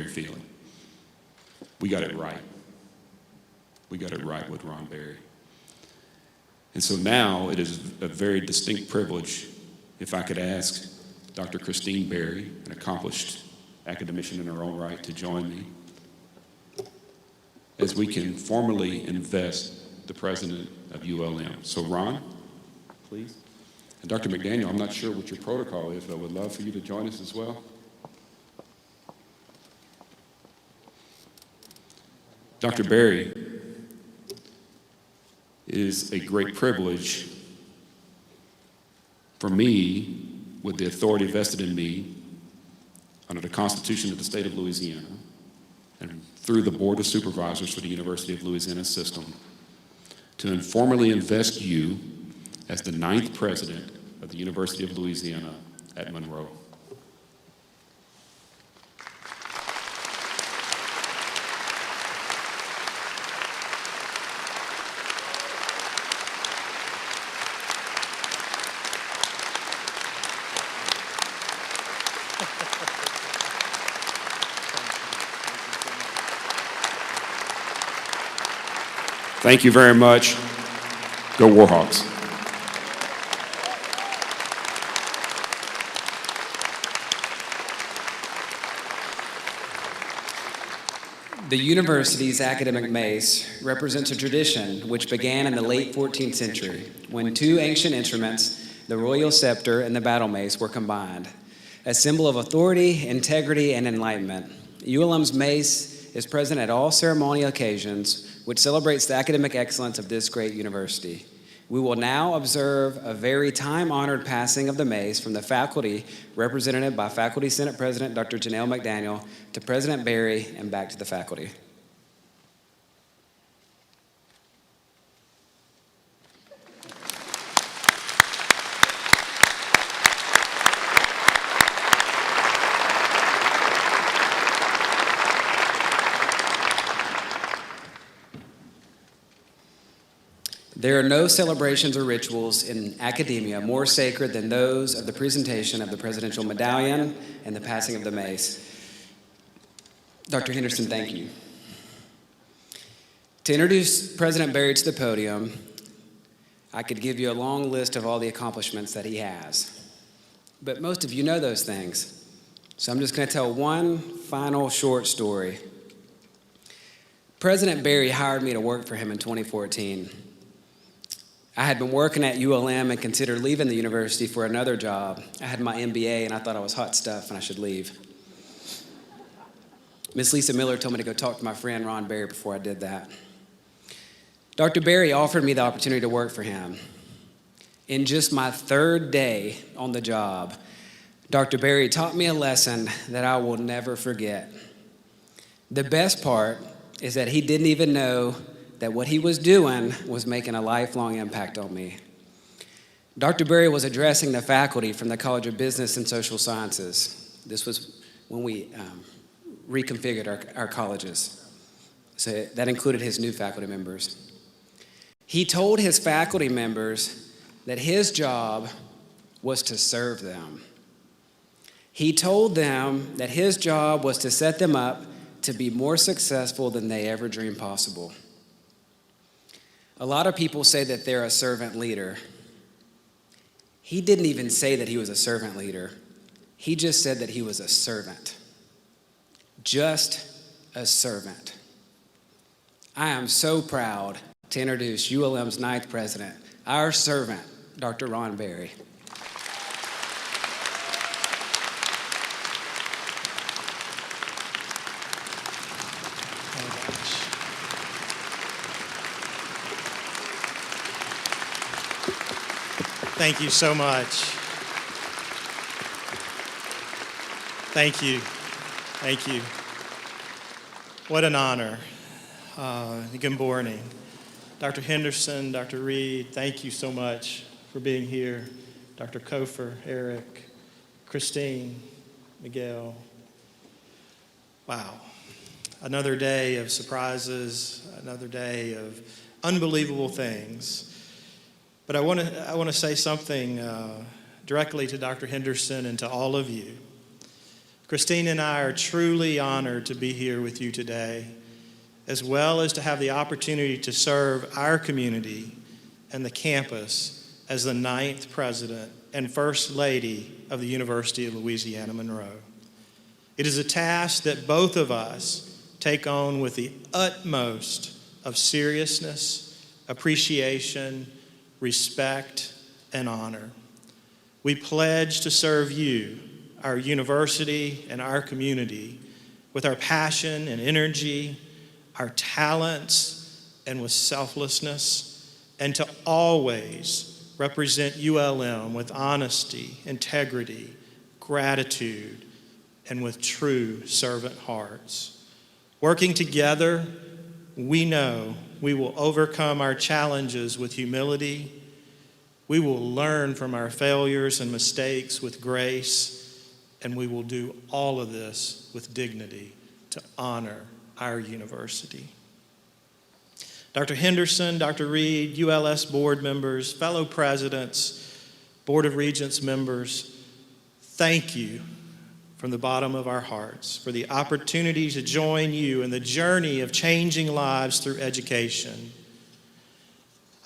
feeling. We got it right. We got it right with Ron Berry. And so now it is a very distinct privilege if I could ask Dr. Christine Berry, an accomplished academician in her own right, to join me as we can formally invest the president of ULM. So Ron, please. And Dr. McDaniel, I'm not sure what your protocol is, but I would love for you to join us as well. Dr. Berry, it is a great privilege for me, with the authority vested in me under the Constitution of the state of Louisiana and through the Board of Supervisors for the University of Louisiana system, to informally invest you as the 9th president of the University of Louisiana at Monroe. Thank you very much. Go Warhawks. The university's academic mace represents a tradition which began in the late 14th century when two ancient instruments, the royal scepter and the battle mace, were combined. A symbol of authority, integrity, and enlightenment, ULM's mace is present at all ceremonial occasions which celebrates the academic excellence of this great university. We will now observe a very time-honored passing of the mace from the faculty, represented by Faculty Senate President Dr. Janelle McDaniel, to President Berry and back to the faculty. There are no celebrations or rituals in academia more sacred than those of the presentation of the Presidential Medallion and the passing of the mace. Dr. Henderson, thank you. To introduce President Berry to the podium, I could give you a long list of all the accomplishments that he has. But most of you know those things. So I'm just going to tell one final short story. President Berry hired me to work for him in 2014. I had been working at ULM and considered leaving the university for another job. I had my MBA and I thought I was hot stuff and I should leave. Miss Lisa Miller told me to go talk to my friend Ron Berry before I did that. Dr. Berry offered me the opportunity to work for him. In just my 3rd day on the job, Dr. Berry taught me a lesson that I will never forget. The best part is that he didn't even know that what he was doing was making a lifelong impact on me. Dr. Berry was addressing the faculty from the College of Business and Social Sciences. This was when we reconfigured our colleges. So that included his new faculty members. He told his faculty members that his job was to serve them. He told them that his job was to set them up to be more successful than they ever dreamed possible. A lot of people say that they're a servant leader. He didn't even say that he was a servant leader. He just said that he was a servant. Just a servant. I am so proud to introduce ULM's 9th president, our servant, Dr. Ron Berry. Thank you so much. Thank you. Thank you. What an honor. Good morning. Dr. Henderson, Dr. Reed, thank you so much for being here. Dr. Kofer, Eric, Christine, Miguel. Wow. Another day of surprises, another day of unbelievable things. But I want to say something directly to Dr. Henderson and to all of you. Christine and I are truly honored to be here with you today, as well as to have the opportunity to serve our community and the campus as the 9th president and first lady of the University of Louisiana Monroe. It is a task that both of us take on with the utmost of seriousness, appreciation, respect, and honor. We pledge to serve you, our university, and our community with our passion and energy, our talents, and with selflessness, and to always represent ULM with honesty, integrity, gratitude, and with true servant hearts. Working together, we know we will overcome our challenges with humility. We will learn from our failures and mistakes with grace, and we will do all of this with dignity to honor our university. Dr. Henderson, Dr. Reed, ULS board members, fellow presidents, Board of Regents members, thank you from the bottom of our hearts for the opportunity to join you in the journey of changing lives through education.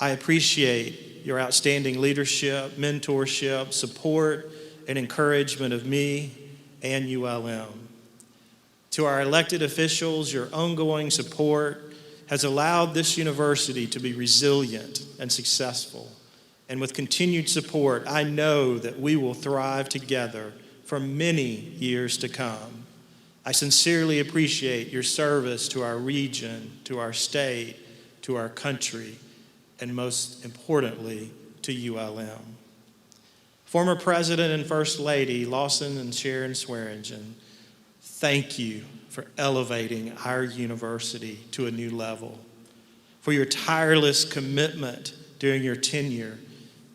I appreciate your outstanding leadership, mentorship, support, and encouragement of me and ULM. To our elected officials, your ongoing support has allowed this university to be resilient and successful. And with continued support, I know that we will thrive together for many years to come. I sincerely appreciate your service to our region, to our state, to our country, and most importantly, to ULM. Former President and First Lady Lawson and Sharon Swearingen, thank you for elevating our university to a new level, for your tireless commitment during your tenure,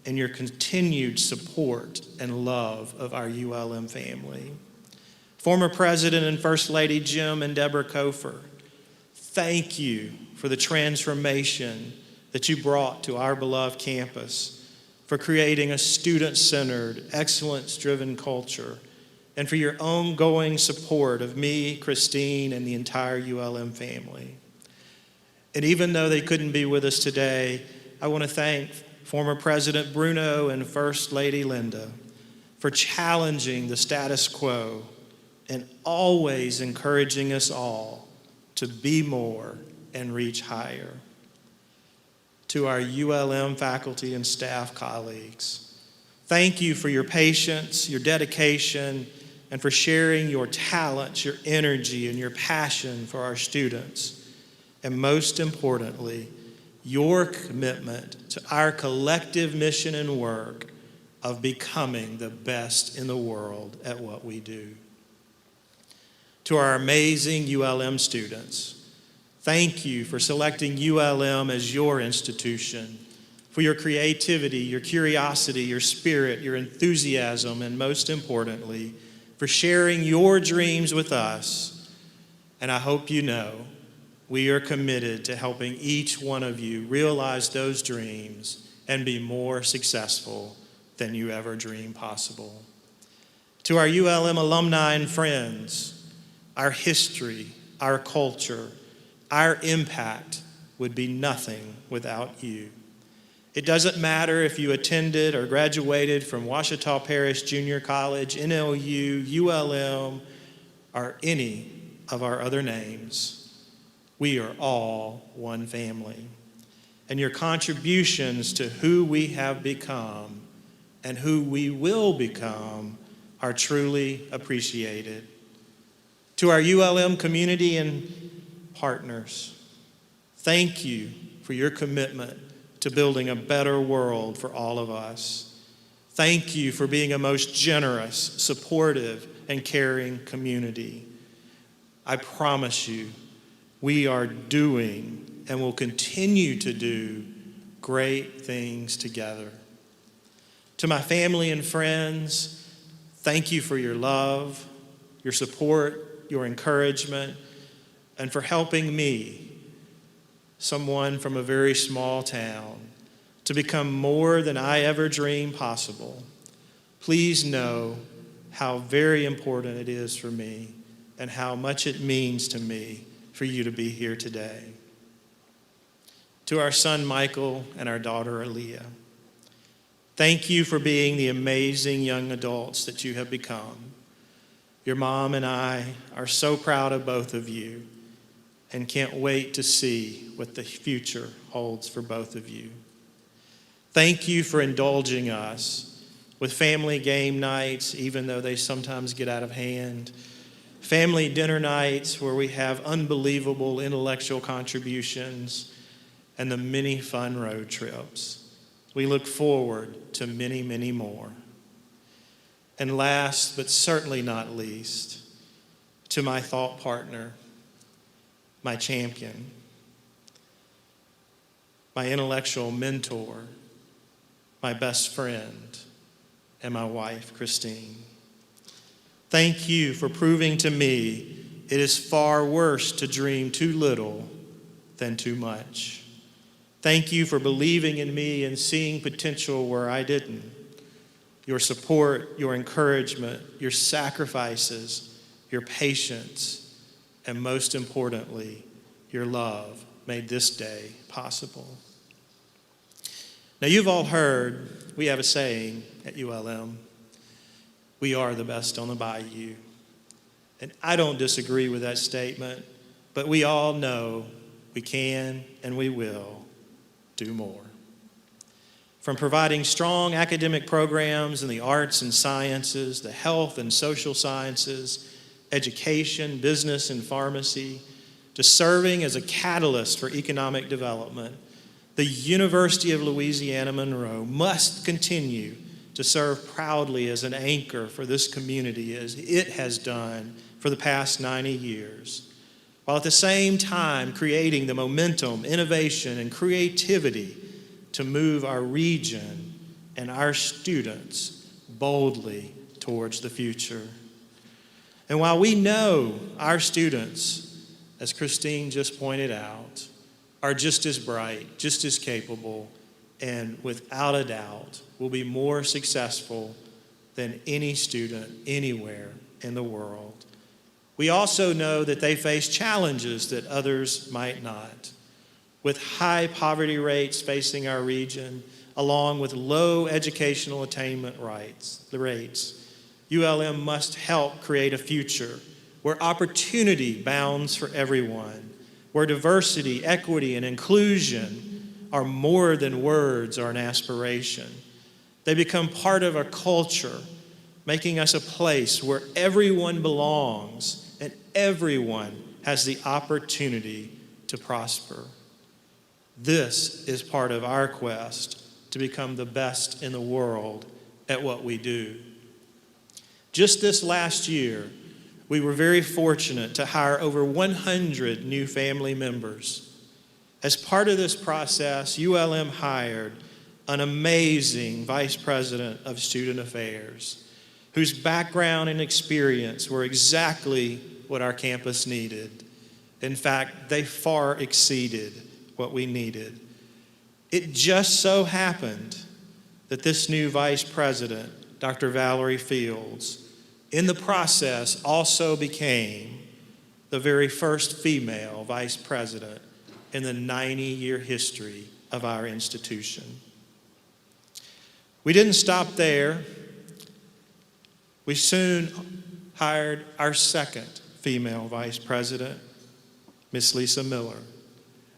and your continued support and love of our ULM family. Former President and First Lady Jim and Deborah Kofer, thank you for the transformation that you brought to our beloved campus, for creating a student-centered, excellence-driven culture, and for your ongoing support of me, Christine, and the entire ULM family. And even though they couldn't be with us today, I want to thank former President Bruno and First Lady Linda for challenging the status quo and always encouraging us all to be more and reach higher. To our ULM faculty and staff colleagues, thank you for your patience, your dedication, and for sharing your talents, your energy, and your passion for our students. And most importantly, your commitment to our collective mission and work of becoming the best in the world at what we do. To our amazing ULM students, thank you for selecting ULM as your institution, for your creativity, your curiosity, your spirit, your enthusiasm, and most importantly, for sharing your dreams with us. And I hope you know we are committed to helping each one of you realize those dreams and be more successful than you ever dreamed possible. To our ULM alumni and friends, our history, our culture, our impact would be nothing without you. It doesn't matter if you attended or graduated from Ouachita Parish Junior College, NLU, ULM, or any of our other names. We are all one family. And your contributions to who we have become and who we will become are truly appreciated. To our ULM community and partners, thank you for your commitment to building a better world for all of us. Thank you for being a most generous, supportive, and caring community. I promise you, we are doing and will continue to do great things together. To my family and friends, thank you for your love, your support, your encouragement, and for helping me, someone from a very small town, to become more than I ever dreamed possible. Please know how very important it is for me and how much it means to me for you to be here today. To our son Michael and our daughter Aaliyah, thank you for being the amazing young adults that you have become. Your mom and I are so proud of both of you and can't wait to see what the future holds for both of you. Thank you for indulging us with family game nights, even though they sometimes get out of hand, family dinner nights where we have unbelievable intellectual contributions, and the many fun road trips. We look forward to many, many more. And last, but certainly not least, to my thought partner, my champion, my intellectual mentor, my best friend, and my wife, Christine. Thank you for proving to me it is far worse to dream too little than too much. Thank you for believing in me and seeing potential where I didn't. Your support, your encouragement, your sacrifices, your patience, and most importantly, your love made this day possible. Now, you've all heard we have a saying at ULM, we are the best on the bayou. And I don't disagree with that statement, but we all know we can and we will do more. From providing strong academic programs in the arts and sciences, the health and social sciences, education, business, and pharmacy, to serving as a catalyst for economic development, the University of Louisiana Monroe must continue to serve proudly as an anchor for this community as it has done for the past 90 years, while at the same time creating the momentum, innovation, and creativity to move our region and our students boldly towards the future. And while we know our students, as Christine just pointed out, are just as bright, just as capable, and without a doubt will be more successful than any student anywhere in the world, we also know that they face challenges that others might not. With high poverty rates facing our region, along with low educational attainment rates, ULM must help create a future where opportunity bounds for everyone, where diversity, equity, and inclusion are more than words or an aspiration. They become part of a culture, making us a place where everyone belongs and everyone has the opportunity to prosper. This is part of our quest to become the best in the world at what we do. Just this last year, we were very fortunate to hire over 100 new family members. As part of this process, ULM hired an amazing vice president of student affairs, whose background and experience were exactly what our campus needed. In fact, they far exceeded what we needed. It just so happened that this new vice president, Dr. Valerie Fields, in the process also became the very first female vice president in the 90-year history of our institution. We didn't stop there. We soon hired our second female vice president, Miss Lisa Miller,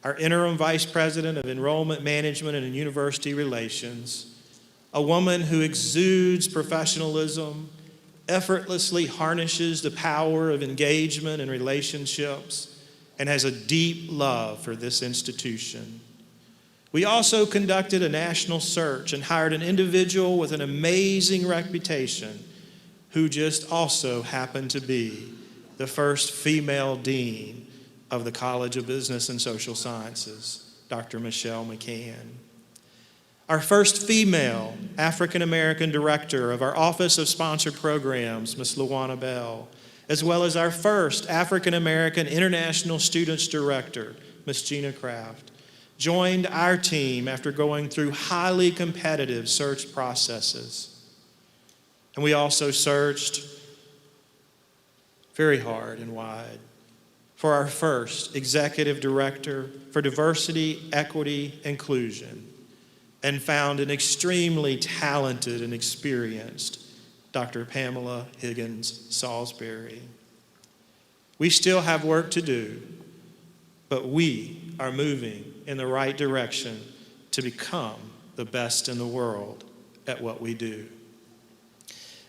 our interim vice president of enrollment management and university relations, a woman who exudes professionalism, effortlessly harnesses the power of engagement and relationships, and has a deep love for this institution. We also conducted a national search and hired an individual with an amazing reputation who just also happened to be the first female dean of the College of Business and Social Sciences, Dr. Michelle McCann. Our first female African-American director of our Office of Sponsored Programs, Ms. Luana Bell, as well as our first African-American International Students Director, Ms. Gina Kraft, joined our team after going through highly competitive search processes. And we also searched very hard and wide for our first executive director for diversity, equity, inclusion, and found an extremely talented and experienced Dr. Pamela Higgins Salisbury. We still have work to do, but we are moving in the right direction to become the best in the world at what we do.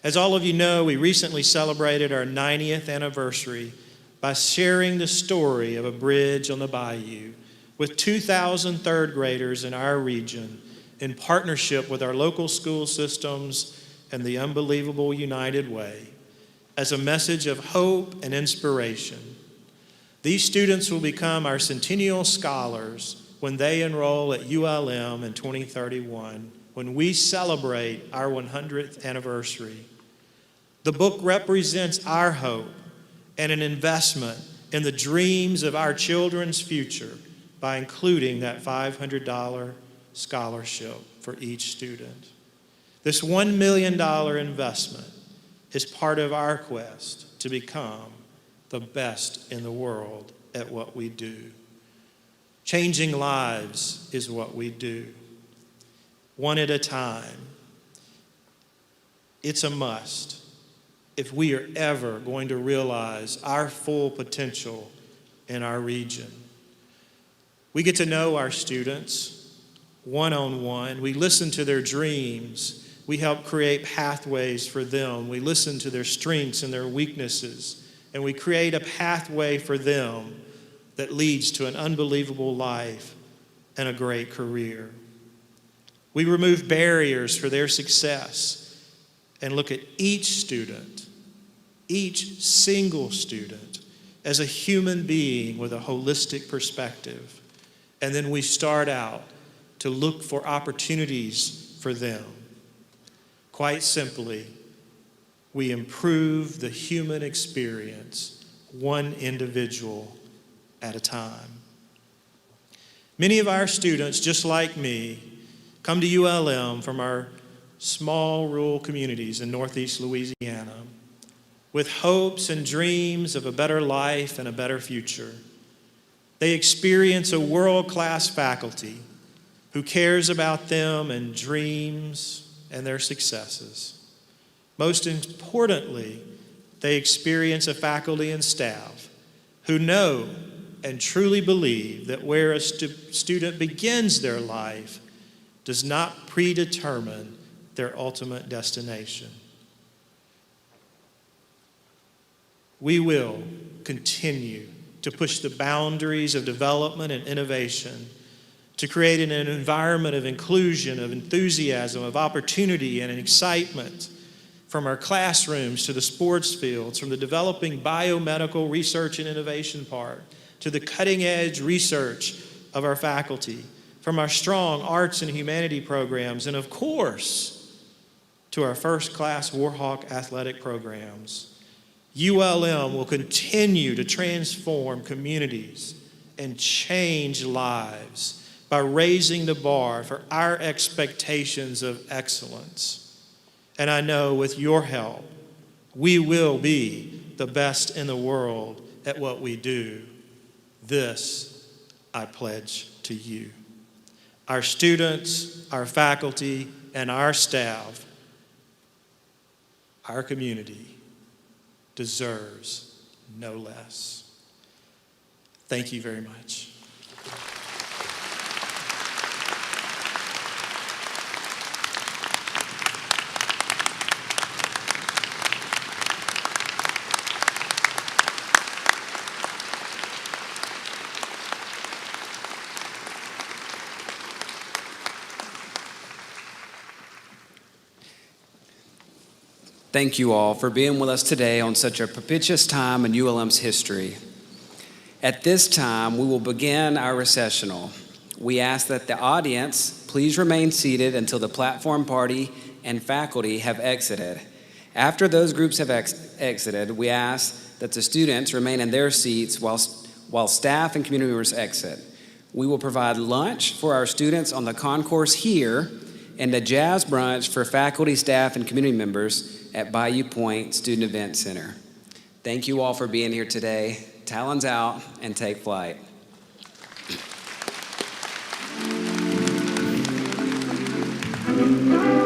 As all of you know, we recently celebrated our 90th anniversary by sharing the story of a bridge on the bayou with 2,000 third graders in our region in partnership with our local school systems and the Unbelievable United Way as a message of hope and inspiration. These students will become our Centennial Scholars when they enroll at ULM in 2031, when we celebrate our 100th anniversary. The book represents our hope and an investment in the dreams of our children's future by including that $500 scholarship for each student. This $1 million investment is part of our quest to become the best in the world at what we do. Changing lives is what we do, one at a time. It's a must if we are ever going to realize our full potential in our region. We get to know our students one-on-one. We listen to their dreams. We help create pathways for them. We listen to their strengths and their weaknesses, and we create a pathway for them that leads to an unbelievable life and a great career. We remove barriers for their success and look at each student, each single student, as a human being with a holistic perspective. And then we start out to look for opportunities for them. Quite simply, we improve the human experience one individual at a time. Many of our students, just like me, come to ULM from our small rural communities in Northeast Louisiana with hopes and dreams of a better life and a better future. They experience a world-class faculty who cares about them and dreams and their successes. Most importantly, they experience a faculty and staff who know and truly believe that where a student begins their life does not predetermine their ultimate destination. We will continue to push the boundaries of development and innovation to create an environment of inclusion, of enthusiasm, of opportunity, and excitement, from our classrooms to the sports fields, from the developing biomedical research and innovation part to the cutting-edge research of our faculty, from our strong arts and humanity programs, and of course, to our first-class Warhawk athletic programs. ULM will continue to transform communities and change lives by raising the bar for our expectations of excellence. And I know with your help, we will be the best in the world at what we do. This I pledge to you. Our students, our faculty, and our staff, our community deserves no less. Thank you very much. Thank you all for being with us today on such a propitious time in ULM's history. At this time, we will begin our recessional. We ask that the audience please remain seated until the platform party and faculty have exited. After those groups have exited, we ask that the students remain in their seats while staff and community members exit. We will provide lunch for our students on the concourse here and a jazz brunch for faculty, staff, and community members at Bayou Point Student Event Center. Thank you all for being here today. Talons out and take flight. Thank you.